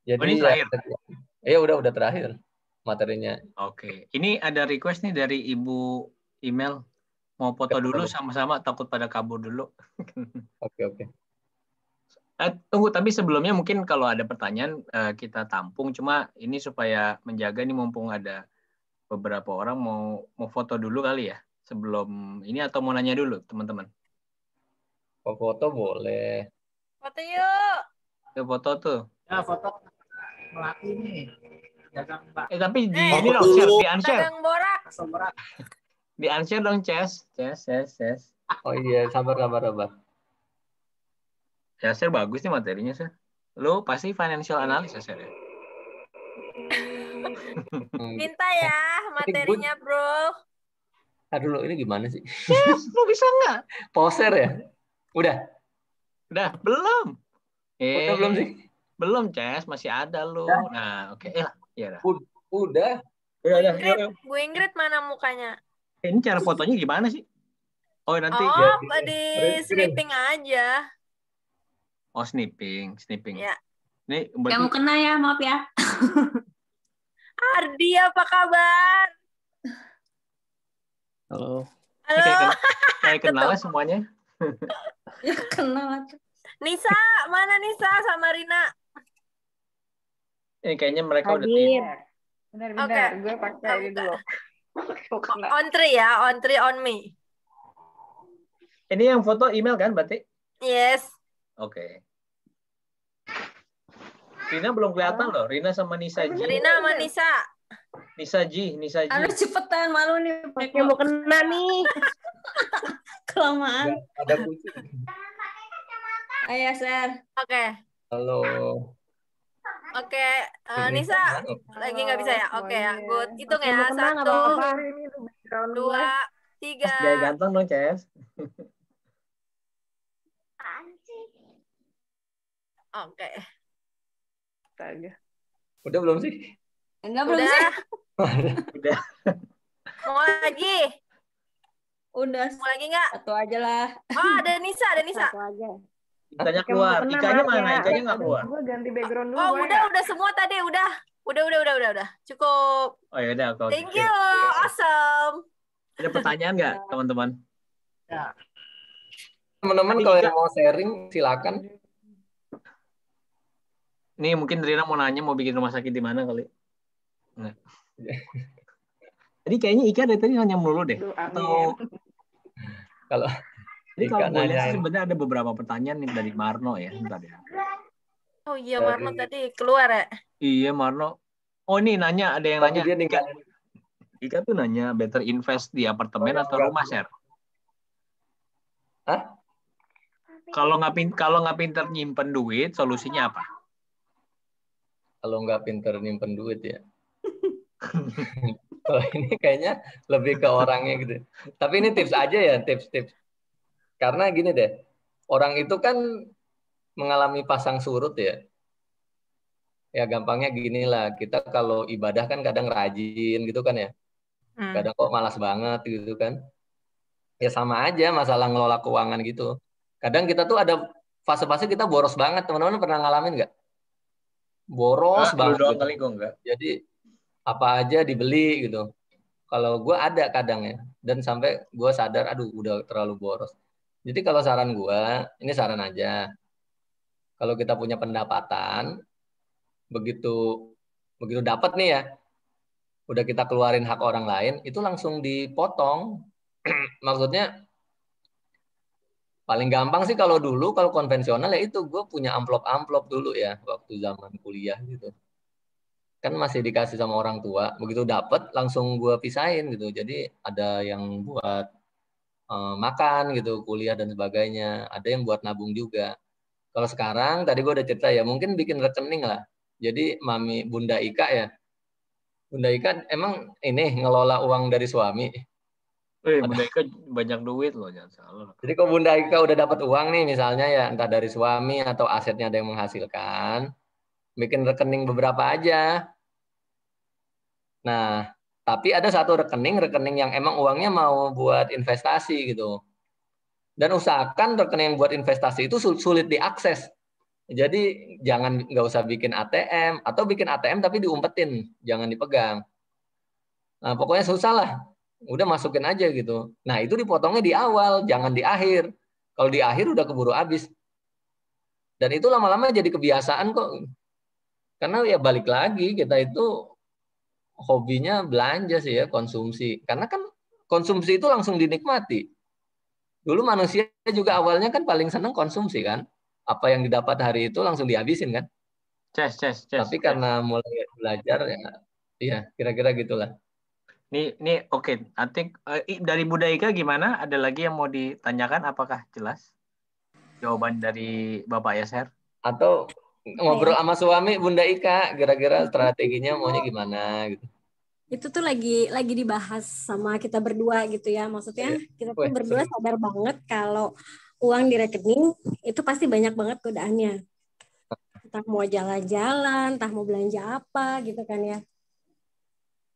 Jadi ini terakhir. Ya udah terakhir materinya. Oke. Ini ada request nih dari Ibu email. Mau foto dulu sama-sama, takut pada kabur dulu. Oke. Tunggu, tapi sebelumnya mungkin kalau ada pertanyaan kita tampung. Cuma ini supaya menjaga nih mumpung ada beberapa orang mau foto dulu kali ya sebelum ini, atau mau nanya dulu teman-teman. Foto boleh. Foto yuk. Ke foto tuh. Ya, foto melati nih. Dagang Mbak. Tapi ini dong, share, di unshare. Dagang borak. Semerak. Di unshare dong, Ces. Oh iya, sabar. Ya, share bagus nih materinya, Sir. Lu pasti financial analysis, Sir, ya? Minta ya materinya, bro. Aduh, ini gimana sih? Yes, lu bisa nggak? Poser ya? Udah Belum. Udah belum sih? Belum, Ces. Masih ada lu. Nah, oke. Ya dah. Udah. Bu Ingrid mana mukanya? Ini cara fotonya gimana sih? Oh, nanti. Di snipping aja. Oh, snipping. Ya. Ini Yang mau kena ya, maaf ya. Ardi, apa kabar? Halo. Kayak kenal semuanya. Ya kenal. Nisa, mana Nisa sama Rina? Ini kayaknya mereka udah Bentar, gue pakai ini dulu. On three on me. Ini yang foto email kan berarti? Yes. Oke. Rina belum kelihatan loh. Rina sama Nisa Ji. Rina sama Nisa. Nisa Ji. Aduh, cepetan, malu nih. Pakai mau kena nih. Kelamaan. Ada kucing. Ayo, Ser. Oke. Halo. Oke, Nisa lagi nggak bisa ya? Oke ya, good. Hitung ya, 1, 2, 3. Gaya ganteng dong, Ces. Oke. Udah belum sih? Enggak, belum sih. Udah. Mau lagi? Udah. Mau lagi nggak? Satu aja lah. Oh, ada Nisa. Satu aja. Ikanya keluar. Ikanya mana? Ikanya nggak keluar. Gue ganti background dulu. Oh, udah semua tadi, udah. Udah. Cukup. Oh ya udah. Thank you. Awesome. Ada pertanyaan nggak, teman-teman? Ya. Teman-teman kalau yang mau sharing silakan. Nih mungkin Rina mau nanya mau bikin rumah sakit di mana kali? Nggak. Jadi kayaknya Ika dari tadi nanya mulu deh. Atau Kalau jadi kalau Ika gue lihat nanyain. sih sebenarnya ada beberapa pertanyaan nih dari Marno ya. Bentar ya. Oh iya, Marno tadi keluar ya? Iya Marno. Oh ini nanya, ada yang Tapi nanya. dia ninggalin. Ika tuh nanya better invest di apartemen atau rumah, Ser? Hah? Kalau nggak pinter nyimpen duit, solusinya apa? Kalau nggak pinter nyimpen duit ya. Kalau ini kayaknya lebih ke orangnya gitu. Tapi ini tips aja ya, tips. Karena gini deh, orang itu kan mengalami pasang surut ya. Ya gampangnya gini lah, kita kalau ibadah kan kadang rajin gitu kan ya. Kadang kok malas banget gitu kan. Ya sama aja masalah ngelola keuangan gitu. Kadang kita tuh ada fase-fase kita boros banget. Teman-teman pernah ngalamin nggak? Boros banget. Doang gitu. kali gue enggak. Jadi apa aja dibeli gitu. Kalau gue ada kadang ya. Dan sampai gue sadar, aduh udah terlalu boros. Jadi kalau saran gue, ini saran aja. Kalau kita punya pendapatan, begitu dapat nih ya, udah kita keluarin hak orang lain, itu langsung dipotong. Maksudnya paling gampang sih kalau dulu, kalau konvensional ya itu gue punya amplop dulu ya waktu zaman kuliah gitu. Kan masih dikasih sama orang tua, begitu dapat langsung gue pisahin gitu. Jadi ada yang buat makan gitu, kuliah dan sebagainya. Ada yang buat nabung juga. Kalau sekarang tadi gue udah cerita ya, mungkin bikin rekening lah. Jadi Bunda Ika ya. Bunda Ika emang ini ngelola uang dari suami. Bunda Ika banyak duit loh, jangan salah. Jadi kalau Bunda Ika udah dapat uang nih misalnya ya, entah dari suami atau asetnya ada yang menghasilkan, bikin rekening beberapa aja. Nah, tapi ada satu rekening yang emang uangnya mau buat investasi gitu. Dan usahakan rekening yang buat investasi itu sulit diakses. Jadi nggak usah bikin ATM atau bikin ATM tapi diumpetin, jangan dipegang. Nah, pokoknya susah lah. Udah masukin aja gitu. Nah, itu dipotongnya di awal, jangan di akhir. Kalau di akhir udah keburu habis. Dan itu lama-lama jadi kebiasaan kok. Karena ya balik lagi, kita itu hobinya belanja sih ya, konsumsi. Karena kan konsumsi itu langsung dinikmati. Dulu manusia juga awalnya kan paling senang konsumsi kan. Apa yang didapat hari itu langsung dihabisin kan. Tapi karena mulai belajar ya kira-kira gitulah. Ini oke. Nanti dari Bu Daika gimana? Ada lagi yang mau ditanyakan? Apakah jelas jawaban dari Bapak Yaser? Atau ngobrol sama suami Bunda Ika, kira-kira strateginya maunya gimana gitu. Itu tuh lagi dibahas sama kita berdua gitu ya. Maksudnya kita tuh berdua sadar banget kalau uang di rekening itu pasti banyak banget godaannya. Entah mau jalan-jalan, entah mau belanja apa gitu kan ya.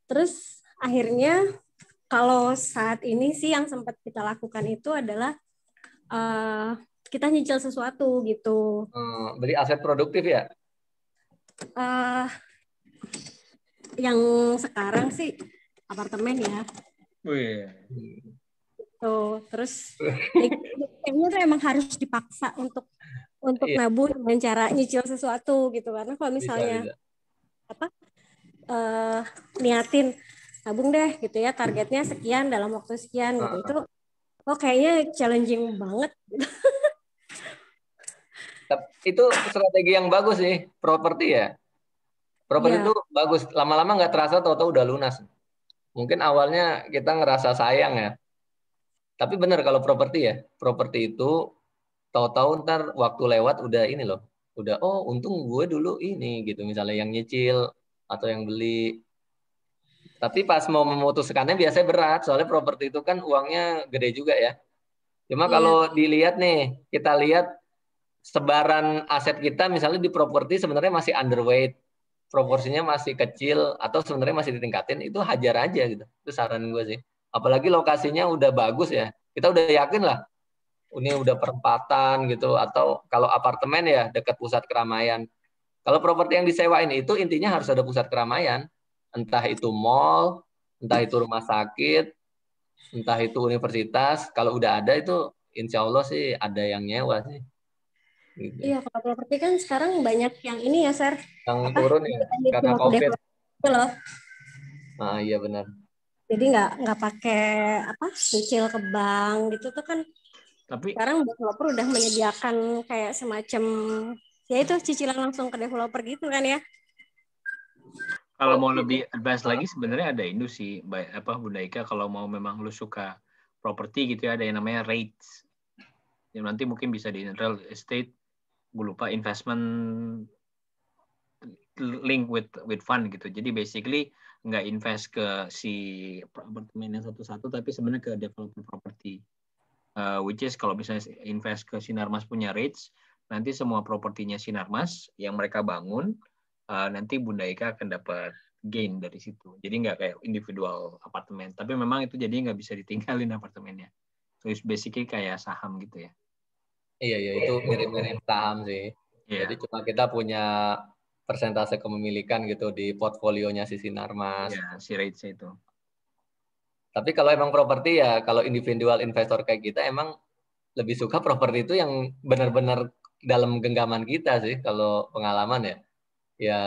Terus akhirnya kalau saat ini sih yang sempat kita lakukan itu adalah kita nyicil sesuatu gitu. Beli aset produktif ya? Yang sekarang sih apartemen ya. Tuh, terus kayaknya tuh emang harus dipaksa untuk nabung dengan cara nyicil sesuatu gitu. Karena kalau misalnya niatin nabung deh gitu ya, targetnya sekian dalam waktu sekian gitu, itu kayaknya challenging banget. Itu strategi yang bagus sih, properti ya. Properti itu bagus, lama-lama nggak terasa tahu-tahu udah lunas. Mungkin awalnya kita ngerasa sayang ya. Tapi benar kalau properti ya, properti itu tahu-tahu ntar waktu lewat udah ini loh. Udah untung gue dulu ini gitu, misalnya yang nyicil atau yang beli. Tapi pas mau memutuskannya biasanya berat, soalnya properti itu kan uangnya gede juga ya. Cuma kalau dilihat nih, kita lihat sebaran aset kita misalnya di properti sebenarnya masih underweight, proporsinya masih kecil, atau sebenarnya masih ditingkatin, itu hajar aja gitu. Itu saran gue sih. Apalagi lokasinya udah bagus ya, kita udah yakin lah, ini udah perempatan gitu, atau kalau apartemen ya dekat pusat keramaian. Kalau properti yang disewain itu intinya harus ada pusat keramaian. Entah itu mall, entah itu rumah sakit, entah itu universitas. Kalau udah ada itu insya Allah sih ada yang nyewa sih. Gitu. Iya, kalau properti kan sekarang banyak yang ini ya, Sir. Yang turun ya, karena COVID. Itu loh. Ah, iya benar. Jadi nggak pakai cicil ke bank gitu tuh kan. Tapi sekarang developer udah menyediakan kayak semacam ya itu cicilan langsung ke developer gitu kan ya. Kalau mau lebih advance lagi sebenarnya ada industri Bunda Ika, kalau mau memang lu suka properti gitu ya, ada yang namanya REITs. Yang nanti mungkin bisa di real estate, gue lupa, investment link with fund gitu. Jadi basically nggak invest ke si apartemen yang satu-satu, tapi sebenarnya ke developer property. Which is kalau misalnya invest ke Sinarmas punya REITs, nanti semua propertinya Sinarmas yang mereka bangun, nanti Bunda Ika akan dapat gain dari situ. Jadi nggak kayak individual apartemen. Tapi memang itu jadi nggak bisa ditinggalin apartemennya. So it's basically kayak saham gitu ya. Iya, itu mirip-mirip saham sih. Yeah. Jadi cuma kita punya persentase kepemilikan gitu di portfolionya si Sinarmas. Iya, si REITs itu. Tapi kalau emang properti ya, kalau individual investor kayak kita emang lebih suka properti itu yang benar-benar dalam genggaman kita sih, kalau pengalaman ya. Ya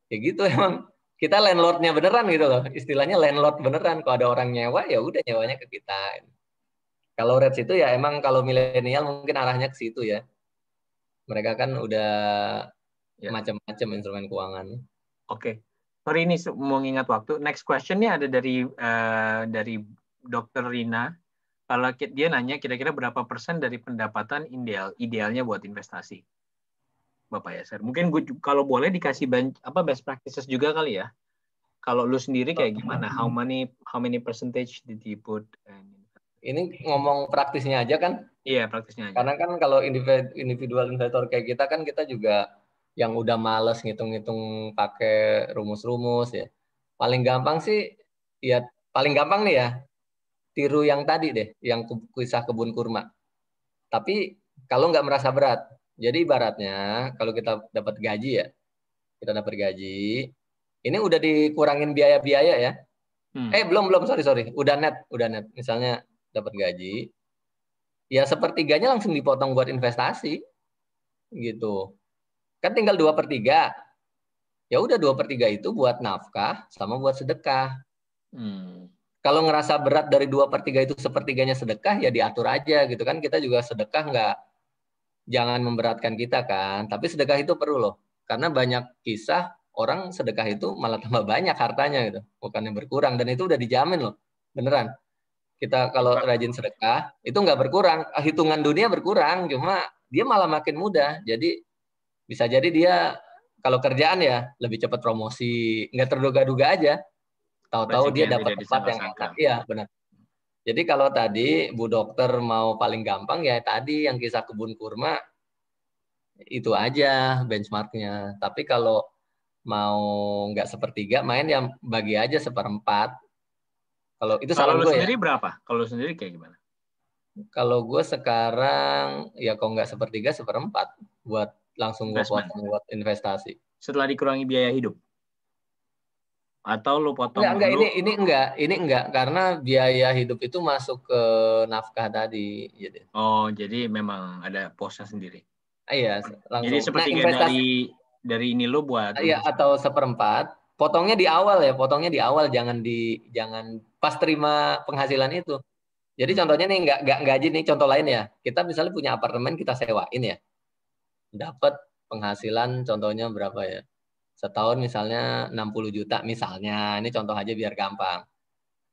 gitu emang. Kita landlordnya beneran gitu loh. Istilahnya landlord beneran. Kalau ada orang nyewa, ya udah nyewanya ke kita. Kalau REITs itu ya emang kalau milenial mungkin arahnya ke situ ya. Mereka kan udah macam-macam instrumen keuangan. Oke. Sorry ini mau ngingat waktu. Next question-nya ada dari Dr. Rina. Kalau dia nanya kira-kira berapa persen dari pendapatan idealnya buat investasi? Bapak Yaser. Mungkin kalau boleh dikasih best practices juga kali ya. Kalau lu sendiri kayak gimana? How many percentage did you put? Ini ngomong praktisnya aja kan? Iya, praktisnya aja. Karena kan kalau individual investor kayak kita kan kita juga yang udah males ngitung-ngitung pakai rumus-rumus ya. Paling gampang sih ya paling gampang nih ya. Tiru yang tadi deh, yang kisah kebun kurma. Tapi kalau nggak merasa berat. Jadi ibaratnya kalau kita dapat gaji ya, kita dapat gaji, ini udah dikurangin biaya-biaya ya. Belum, sorry. Udah net. Misalnya dapat gaji, ya sepertiganya langsung dipotong buat investasi, gitu. Kan tinggal 2/3. Ya udah 2/3 itu buat nafkah sama buat sedekah. Kalau ngerasa berat dari 2/3 itu sepertiganya sedekah, ya diatur aja gitu kan. Kita juga sedekah jangan memberatkan kita kan. Tapi sedekah itu perlu loh. Karena banyak kisah orang sedekah itu malah tambah banyak hartanya gitu. Bukannya berkurang. Dan itu udah dijamin loh. Beneran. Kita kalau rajin sedekah, itu nggak berkurang. Hitungan dunia berkurang. Cuma dia malah makin mudah. Jadi bisa jadi dia kalau kerjaan ya lebih cepat promosi. Nggak terduga-duga aja. Tahu-tahu dia dapat tempat yang enak. Iya, benar. Jadi kalau tadi Bu Dokter mau paling gampang ya tadi yang kisah kebun kurma itu aja benchmarknya. Tapi kalau mau nggak sepertiga main ya bagi aja 1/4. Kalau itu saran gue ya. Kalau sendiri berapa? Kalau sendiri kayak gimana? Kalau gue sekarang ya kalau nggak 1/3 1/4 buat langsung gue potong buat investasi. Setelah dikurangi biaya hidup? Atau lu potong enggak, dulu? Ini enggak karena biaya hidup itu masuk ke nafkah tadi. Jadi memang ada posnya sendiri. Iya, langsung. Jadi sepertiga dari ini lu buat. Iya, atau 1/4. Potongnya di awal ya, jangan pas terima penghasilan itu. Jadi contohnya nih enggak gaji nih, contoh lain ya. Kita misalnya punya apartemen kita sewain ya. Dapat penghasilan contohnya berapa ya? Setahun misalnya 60 juta misalnya. Ini contoh aja biar gampang.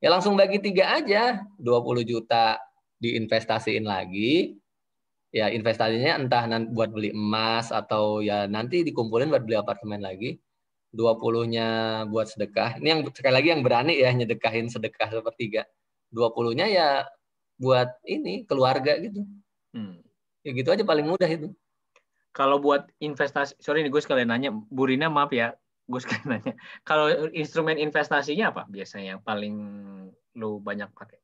Ya langsung bagi 3 aja. 20 juta diinvestasiin lagi. Ya investasinya entah buat beli emas atau ya nanti dikumpulin buat beli apartemen lagi. 20-nya buat sedekah. Ini yang sekali lagi yang berani ya nyedekahin sedekah 1/3. 20-nya ya buat ini keluarga gitu. Ya gitu aja paling mudah itu. Kalau buat investasi, sorry nih gue sekalian nanya, Bu Rina maaf ya, gue sekalian nanya. Kalau instrumen investasinya apa biasanya yang paling lu banyak pakai?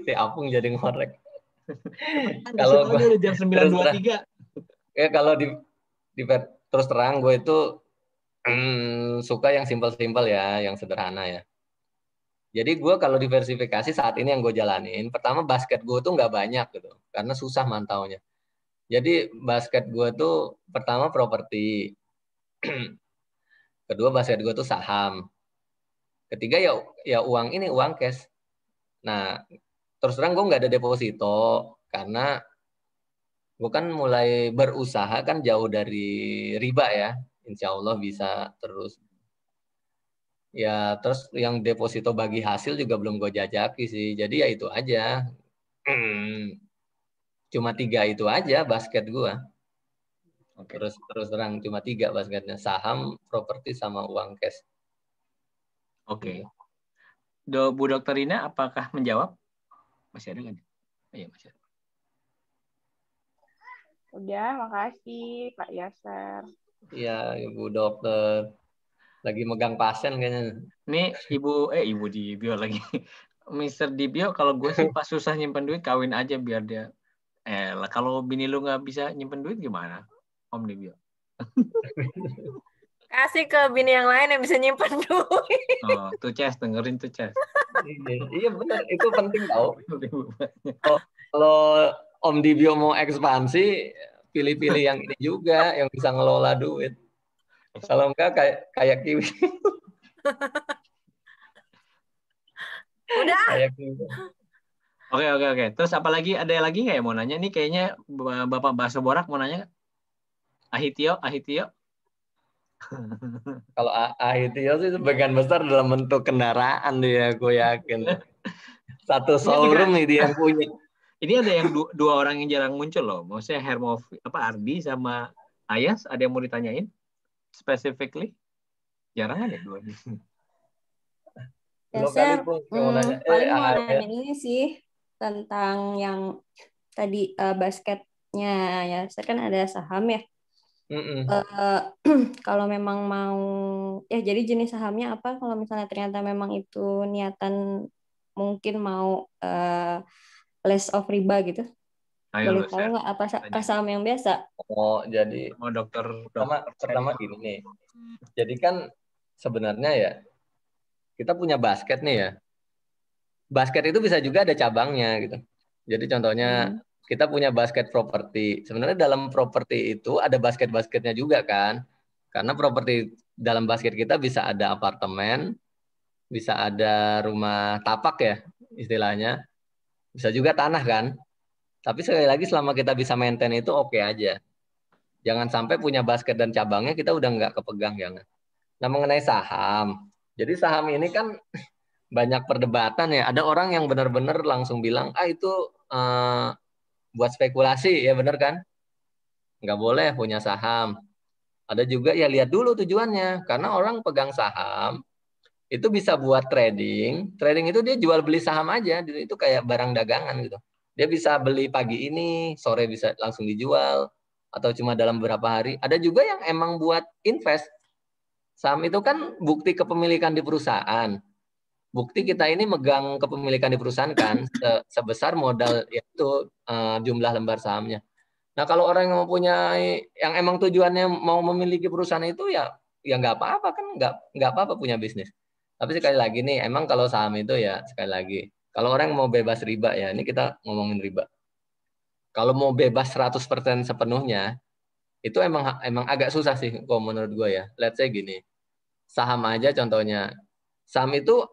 Si Apung jadi ngorek. Kalau gue jam 9.23. Ya kalau di terus terang gue itu suka yang simpel-simpel ya, yang sederhana ya. Jadi gue kalau diversifikasi saat ini yang gue jalanin, pertama basket gue tuh nggak banyak gitu, karena susah mantaunya. Jadi basket gue tuh pertama properti, kedua basket gue tuh saham, ketiga ya uang cash. Nah terus terang gue nggak ada deposito karena gue kan mulai berusaha kan jauh dari riba ya, insya Allah bisa terus. Ya terus yang deposito bagi hasil juga belum gue jajaki sih, jadi ya itu aja. Cuma 3 itu aja basket gue. Terus terang cuma 3 basketnya, saham, properti sama uang cash. Oke. Bu Dokter Rina apakah menjawab? Masih ada nggak? Iya masih ada. Udah, makasih Pak Yasser. Iya, Ibu Dokter. Lagi megang pasien kayaknya. Nih Ibu Dibio lagi. Mr. Dibio, kalau gue sih pas susah nyimpen duit, kawin aja biar dia. Kalau bini lu nggak bisa nyimpen duit gimana, Om Dibio? Kasih ke bini yang lain yang bisa nyimpen duit. Tuh Ces, dengerin tuh Ces. Iya benar, itu penting tau. Kalau Om Dibio mau ekspansi, pilih-pilih yang ini juga, yang bisa ngelola duit. Kalau enggak kayak Kiwi. Udah. Oke. Terus apalagi ada lagi nggak ya mau nanya? Nih kayaknya Bapak Baso Borak mau nanya. Ahitio. Kalau Ahitio sih sebagian besar dalam bentuk kendaraan dia, aku yakin. Satu showroom nih dia yang punya. Ini ada yang dua orang yang jarang muncul loh. Maksudnya Ardi sama Ayas, ada yang mau ditanyain? Specifically? Jarang ada dua ini. Ya, Sir, paling mau nanya ini sih tentang yang tadi basketnya ya. Saya kan ada saham ya. Kalau memang mau jadi jenis sahamnya apa? Kalau misalnya ternyata memang itu niatan mungkin mau less of riba gitu. Boleh tahu nggak apa saham yang biasa? Jadi pertama gini nih. Jadi kan sebenarnya ya kita punya basket nih ya. Basket itu bisa juga ada cabangnya gitu. Jadi contohnya kita punya basket properti. Sebenarnya dalam properti itu ada basket-basketnya juga kan. Karena properti dalam basket kita bisa ada apartemen, bisa ada rumah tapak ya istilahnya. Bisa juga tanah kan. Tapi sekali lagi selama kita bisa maintain itu oke aja. Jangan sampai punya basket dan cabangnya kita udah nggak kepegang, jangan. Nah mengenai saham. Jadi saham ini kan banyak perdebatan ya. Ada orang yang benar-benar langsung bilang, itu buat spekulasi, ya benar kan? Nggak boleh punya saham. Ada juga ya lihat dulu tujuannya. Karena orang pegang saham, itu bisa buat trading. Trading itu dia jual beli saham aja. Itu kayak barang dagangan gitu. Dia bisa beli pagi ini, sore bisa langsung dijual. Atau cuma dalam beberapa hari. Ada juga yang emang buat invest. Saham itu kan bukti kepemilikan di perusahaan. Bukti kita ini megang kepemilikan di perusahaan kan sebesar modal itu jumlah lembar sahamnya. Nah kalau orang yang mempunyai yang emang tujuannya mau memiliki perusahaan itu ya nggak apa-apa kan nggak apa-apa punya bisnis. Tapi sekali lagi nih emang kalau saham itu ya sekali lagi kalau orang mau bebas riba ya ini kita ngomongin riba. Kalau mau bebas 100% sepenuhnya itu emang agak susah sih kalau menurut gue ya. Let's say gini saham aja contohnya saham itu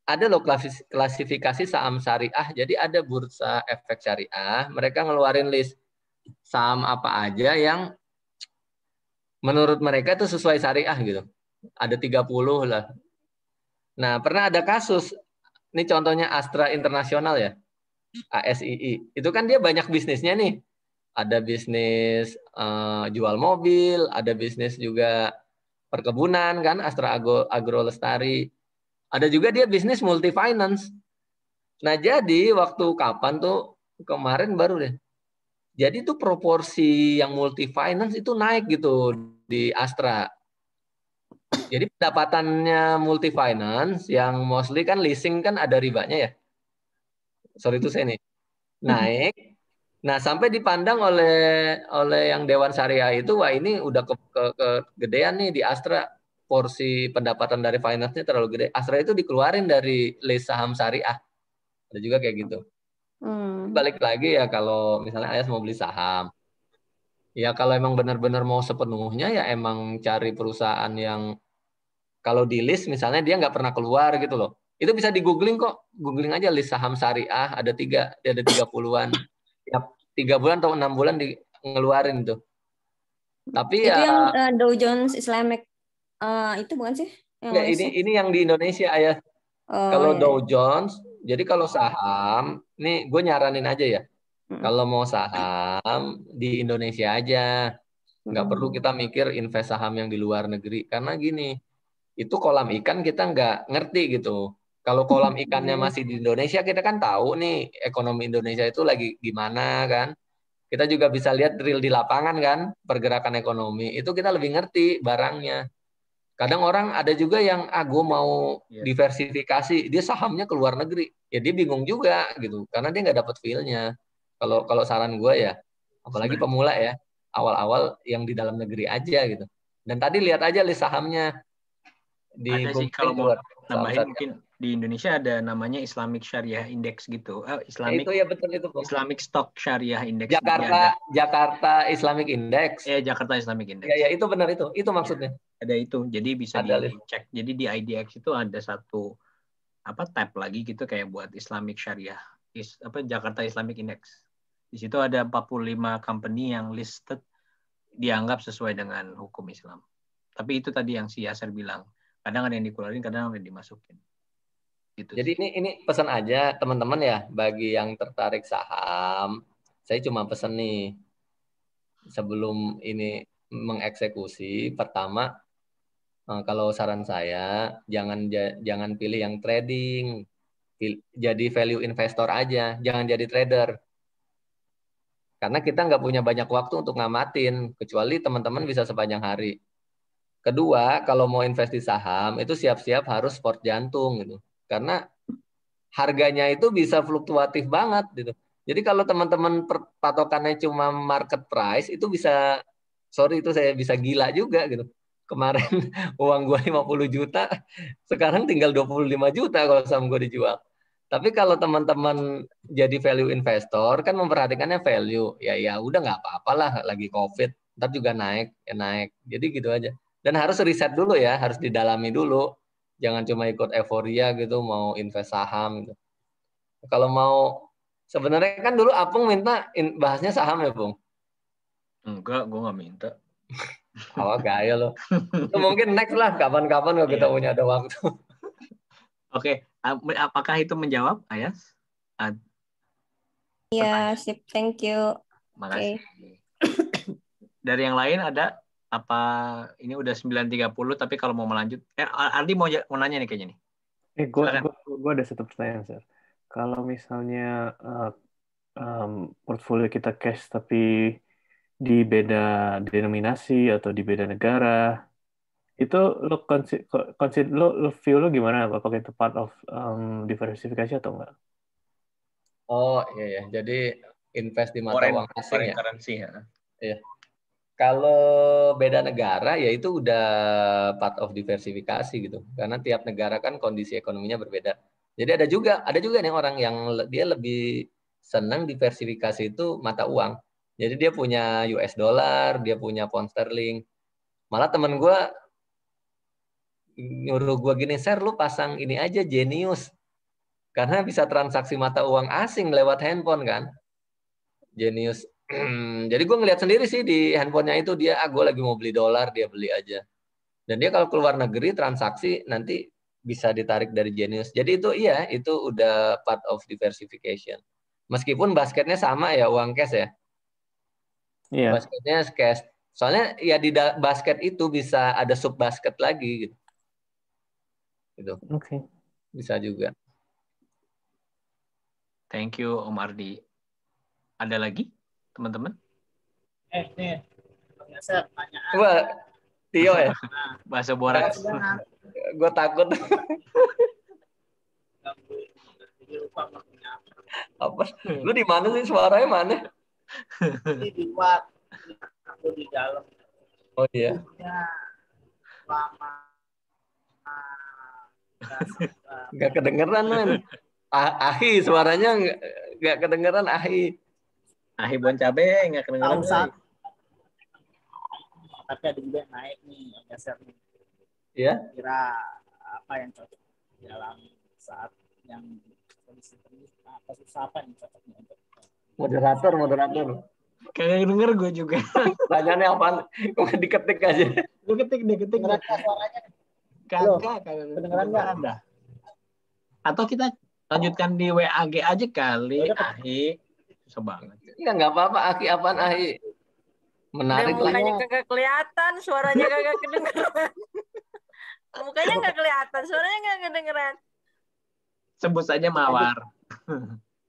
ada loh klasifikasi saham syariah. Jadi ada bursa efek syariah. Mereka ngeluarin list saham apa aja yang menurut mereka itu sesuai syariah gitu. Ada 30 lah. Nah, pernah ada kasus. Ini contohnya Astra Internasional ya. ASII. Itu kan dia banyak bisnisnya nih. Ada bisnis jual mobil. Ada bisnis juga perkebunan kan. Astra Agro Lestari. Ada juga dia bisnis multi finance. Nah, jadi waktu kapan tuh kemarin baru deh. Jadi tuh proporsi yang multi finance itu naik gitu di Astra. Jadi pendapatannya multi finance yang mostly kan leasing kan ada ribanya ya. Sorry itu saya nih. Naik. Nah, sampai dipandang oleh yang Dewan Syariah itu wah ini udah kegedean nih di Astra. Porsi pendapatan dari finance-nya terlalu gede. Astra itu dikeluarin dari list saham syariah. Ada juga kayak gitu. Balik lagi ya kalau misalnya Ayas mau beli saham. Ya kalau emang benar-benar mau sepenuhnya ya emang cari perusahaan yang kalau di list misalnya dia nggak pernah keluar gitu loh. Itu bisa di googling kok. Googling aja list saham syariah. Ada 30-an. Tiap 3 bulan atau 6 bulan ngeluarin tuh. Tapi itu ya, yang Dow Jones Islamic itu bukan sih? Ini yang di Indonesia ya. Kalau Dow Jones, jadi kalau saham, nih gue nyaranin aja ya. Kalau mau saham di Indonesia aja, nggak perlu kita mikir invest saham yang di luar negeri. Karena gini, itu kolam ikan kita nggak ngerti gitu. Kalau kolam ikannya masih di Indonesia, kita kan tahu nih ekonomi Indonesia itu lagi gimana kan. Kita juga bisa lihat real di lapangan kan, pergerakan ekonomi. Itu kita lebih ngerti barangnya. Kadang orang ada juga yang gue mau diversifikasi, dia sahamnya ke luar negeri, ya dia bingung juga gitu, karena dia nggak dapat feel-nya. Kalau saran gue ya, apalagi pemula ya, awal-awal yang di dalam negeri aja gitu. Dan tadi lihat aja list sahamnya di ada sih kalau mau tambahin mungkin di Indonesia ada namanya Islamic Syariah Index gitu. Islamic itu ya betul itu. Islamic Stock Syariah Index. Jakarta Islamic Index. Jakarta Islamic Index. Ya itu benar itu maksudnya. Ada itu. Jadi bisa dicek. Jadi di IDX itu ada satu tab lagi gitu kayak buat Islamic Syariah Jakarta Islamic Index. Di situ ada 45 company yang listed dianggap sesuai dengan hukum Islam. Tapi itu tadi yang si Yasser bilang. Kadang ada yang dikeluarin, kadang ada yang dimasukin. Gitu. Jadi ini pesan aja teman-teman ya, bagi yang tertarik saham, saya cuma pesan nih, sebelum ini mengeksekusi, pertama, kalau saran saya, jangan pilih yang trading, jadi value investor aja, jangan jadi trader. Karena kita nggak punya banyak waktu untuk ngamatin, kecuali teman-teman bisa sepanjang hari. Kedua, kalau mau investasi saham, itu siap-siap harus sport jantung gitu. Karena harganya itu bisa fluktuatif banget gitu. Jadi kalau teman-teman patokannya cuma market price, itu bisa, itu saya bisa gila juga gitu. Kemarin uang gue 50 juta, sekarang tinggal 25 juta kalau saham gue dijual. Tapi kalau teman-teman jadi value investor kan memperhatikannya value. Ya udah nggak apa-apalah, lagi COVID, ntar juga naik, ya naik. Jadi gitu aja. Dan harus riset dulu ya, harus didalami dulu. Jangan cuma ikut euforia gitu, mau invest saham gitu. Kalau mau, sebenarnya kan dulu Apung minta bahasnya saham ya, Bung? Enggak, gue nggak minta. Oh, gaya loh. Itu mungkin next lah, kapan-kapan kalau kita punya ada waktu. Oke, apakah itu menjawab, Ayas? Iya, sip, thank you. Makasih. Dari yang lain ada apa? Ini udah 9.30, tapi kalau mau melanjut, Ardi mau nanya nih kayaknya nih. Gue ada satu pertanyaan, Sir. Kalau misalnya portfolio kita cash tapi di beda denominasi atau di beda negara, itu lo view lo gimana? Apakah itu part of diversifikasi atau enggak? Oh iya, jadi invest di mata uang asing ya. Currency ya. Iya. Kalau beda negara ya itu udah part of diversifikasi gitu. Karena tiap negara kan kondisi ekonominya berbeda. Jadi ada juga nih orang yang dia lebih senang diversifikasi itu mata uang. Jadi dia punya US dollar, dia punya pound sterling. Malah temen gue nyuruh gue gini, Sir, lu pasang ini aja Genius. Karena bisa transaksi mata uang asing lewat handphone kan. Genius. Jadi gue ngeliat sendiri sih di handphonenya itu dia, gue lagi mau beli dolar, dia beli aja. Dan dia kalau keluar negeri transaksi nanti bisa ditarik dari Genius. Jadi itu iya, itu udah part of diversification. Meskipun basketnya sama ya, uang cash ya. Iya. Basketnya cash. Soalnya ya di basket itu bisa ada sub basket lagi gitu. Gitu. Oke. Bisa juga. Thank you Om Ardi. Ada lagi teman-teman? Nih, biasa pertanyaan. Wah, Tio ya? Bahasa borak. Gue takut. Apa? Lu di mana sih, suaranya mana? Di luar, aku di dalam. Oh iya. Lama. Gak kedengeran, men. Ahi, suaranya gak kedengeran, Ahi. Ahi bon cabe gak kedengeran. Tapi ada juga yang naik nih, yang geser nih. Iya? Kira apa yang cocok dalam saat yang kondisi apa yang cocoknya untuk Moderator. Kayak denger gue juga. Pertanyaannya apaan? Gue diketik aja. Gue ketik. Kedengeran suaranya? Kagak. Kedengeran nggak? Ada. Atau kita lanjutkan di WAG aja kali, Ahi. Susah banget. Nggak apa-apa, Ahi. Apaan, Ahi? Menarik lah. Mukanya kagak kelihatan, suaranya kagak kedengeran. Mukanya nggak kelihatan, suaranya nggak kedengeran. Sebut saja Mawar.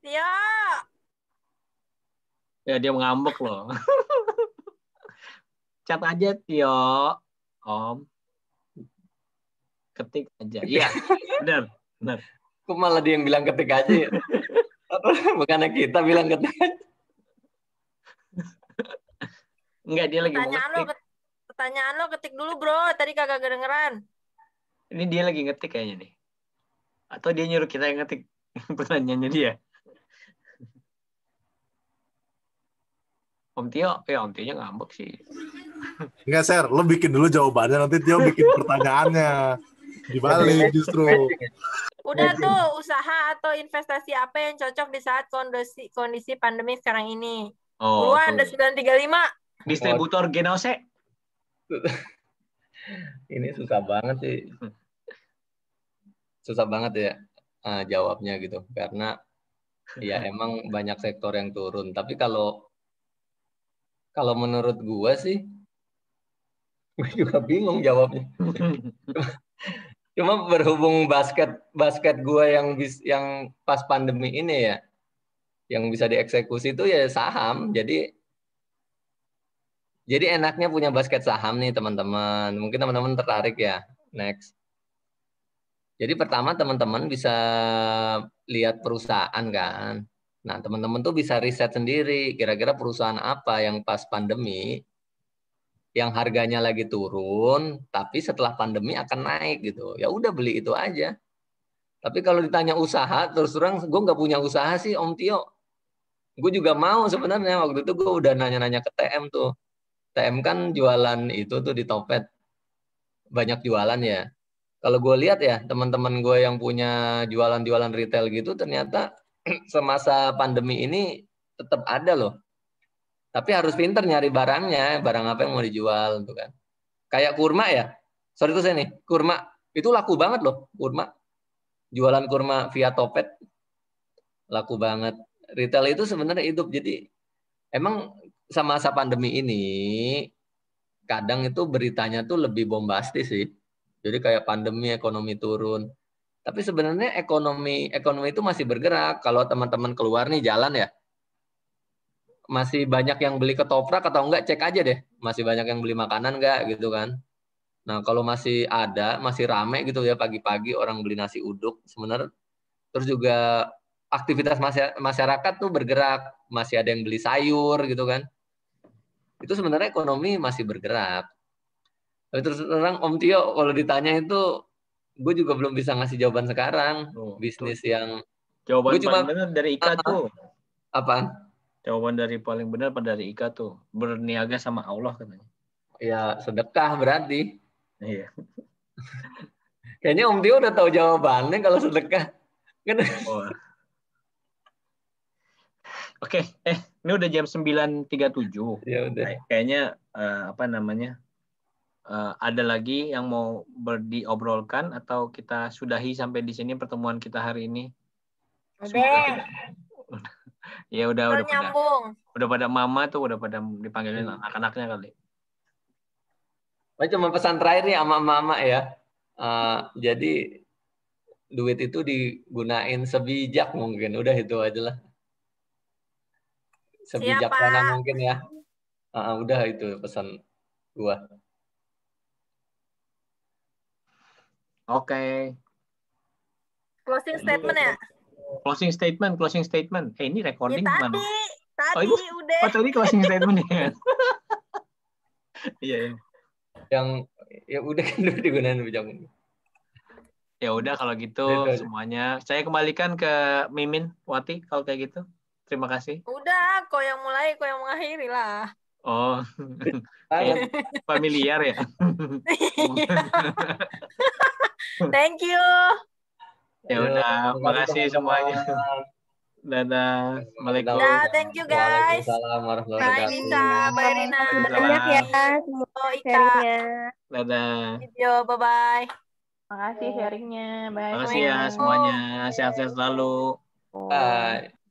Ya. Ya dia ngambek loh. Chat aja Tio, Om. Ketik aja. Iya, benar. Kok malah dia yang bilang ketik aja ya? Bukannya kita bilang ketik aja. Enggak, dia lagi ngetik. Pertanyaan lo ketik dulu, bro. Tadi kagak kedengeran. Ini dia lagi ngetik kayaknya nih. Atau dia nyuruh kita yang ngetik pertanyaannya dia. Om Tio ngambek sih. Enggak, Ser. Lo bikin dulu jawabannya, nanti Tio bikin pertanyaannya. Dibalik justru. Udah tuh, usaha atau investasi apa yang cocok di saat kondisi pandemi sekarang ini? Buruan, ada 935. Distributor Genose. Ini susah banget sih. Susah banget ya jawabnya gitu. Karena ya emang banyak sektor yang turun. Tapi kalau menurut gue sih, gue juga bingung jawabnya. Cuma berhubung basket gue yang pas pandemi ini ya, yang bisa dieksekusi itu ya saham. Jadi enaknya punya basket saham nih teman-teman. Mungkin teman-teman tertarik ya. Next. Jadi pertama teman-teman bisa lihat perusahaan kan. Nah teman-teman tuh bisa riset sendiri. Kira-kira perusahaan apa yang pas pandemi yang harganya lagi turun, tapi setelah pandemi akan naik gitu. Ya udah beli itu aja. Tapi kalau ditanya usaha, terus terang gue nggak punya usaha sih Om Tio. Gue juga mau sebenarnya, waktu itu gue udah nanya-nanya ke TM tuh. TM kan jualan itu tuh di Topet. Banyak jualan ya. Kalau gue lihat ya, teman-teman gue yang punya jualan-jualan retail gitu, ternyata semasa pandemi ini tetap ada loh. Tapi harus pinter nyari barangnya, barang apa yang mau dijual tuh kan. Kayak kurma ya. Sorry tuh saya nih, kurma itu laku banget loh, kurma. Jualan kurma via Topet laku banget. Retail itu sebenarnya hidup. Jadi emang semasa pandemi ini kadang itu beritanya tuh lebih bombastis sih. Jadi kayak pandemi, ekonomi turun. Tapi sebenarnya ekonomi itu masih bergerak. Kalau teman-teman keluar nih jalan ya, masih banyak yang beli ketoprak atau enggak, cek aja deh. Masih banyak yang beli makanan enggak gitu kan. Nah kalau masih ada, masih rame gitu ya pagi-pagi orang beli nasi uduk sebenarnya. Terus juga aktivitas masyarakat tuh bergerak. Masih ada yang beli sayur gitu kan. Itu sebenarnya ekonomi masih bergerak. Tapi terus terang Om Tio kalau ditanya itu, gue juga belum bisa ngasih jawaban sekarang. Bisnis yang... Jawaban paling benar dari Ika tuh. Apaan? Jawaban dari paling benar pada dari Ika tuh, berniaga sama Allah katanya. Ya sedekah berarti. Iya. Kayaknya Om Tio udah tahu jawabannya kalau sedekah. Kan? Oh. Oke, ini udah jam 9.37. Ya udah. Kayaknya ada lagi yang mau diobrolkan atau kita sudahi sampai di sini pertemuan kita hari ini? Ya udah nyambung. Udah pada mama tuh, udah pada dipanggilin anak-anaknya kali. Cuma pesan terakhir nih sama mama ya. Jadi duit itu digunain sebijak mungkin. Udah itu aja lah. Sebijaksana mungkin ya. Udah itu pesan gua. Oke. Closing statement ya? Closing statement. Ini recording ya, gimana? Tadi udah. Tadi closing statement ya. Iya. Yang ya udah kan udah digunain bijak. Ya udah kalau gitu semuanya. Saya kembalikan ke Mimin, Wati kalau kayak gitu. Terima kasih. Udah, kau yang mulai, kau yang mengakhiri lah. Oh, kayak familiar ya. Thank you. Ya udah, makasih semuanya. Dadah. Assalamualaikum. Thank you guys. Waalaikumsalam warahmatullahi wabarakatuh. Bye Nisa, bye Rina. Banyak ya semua sharingnya. Dadah. Video, bye-bye. Makasih sharingnya. Bye. Makasih ya semuanya. Sehat-sehat selalu. Bye.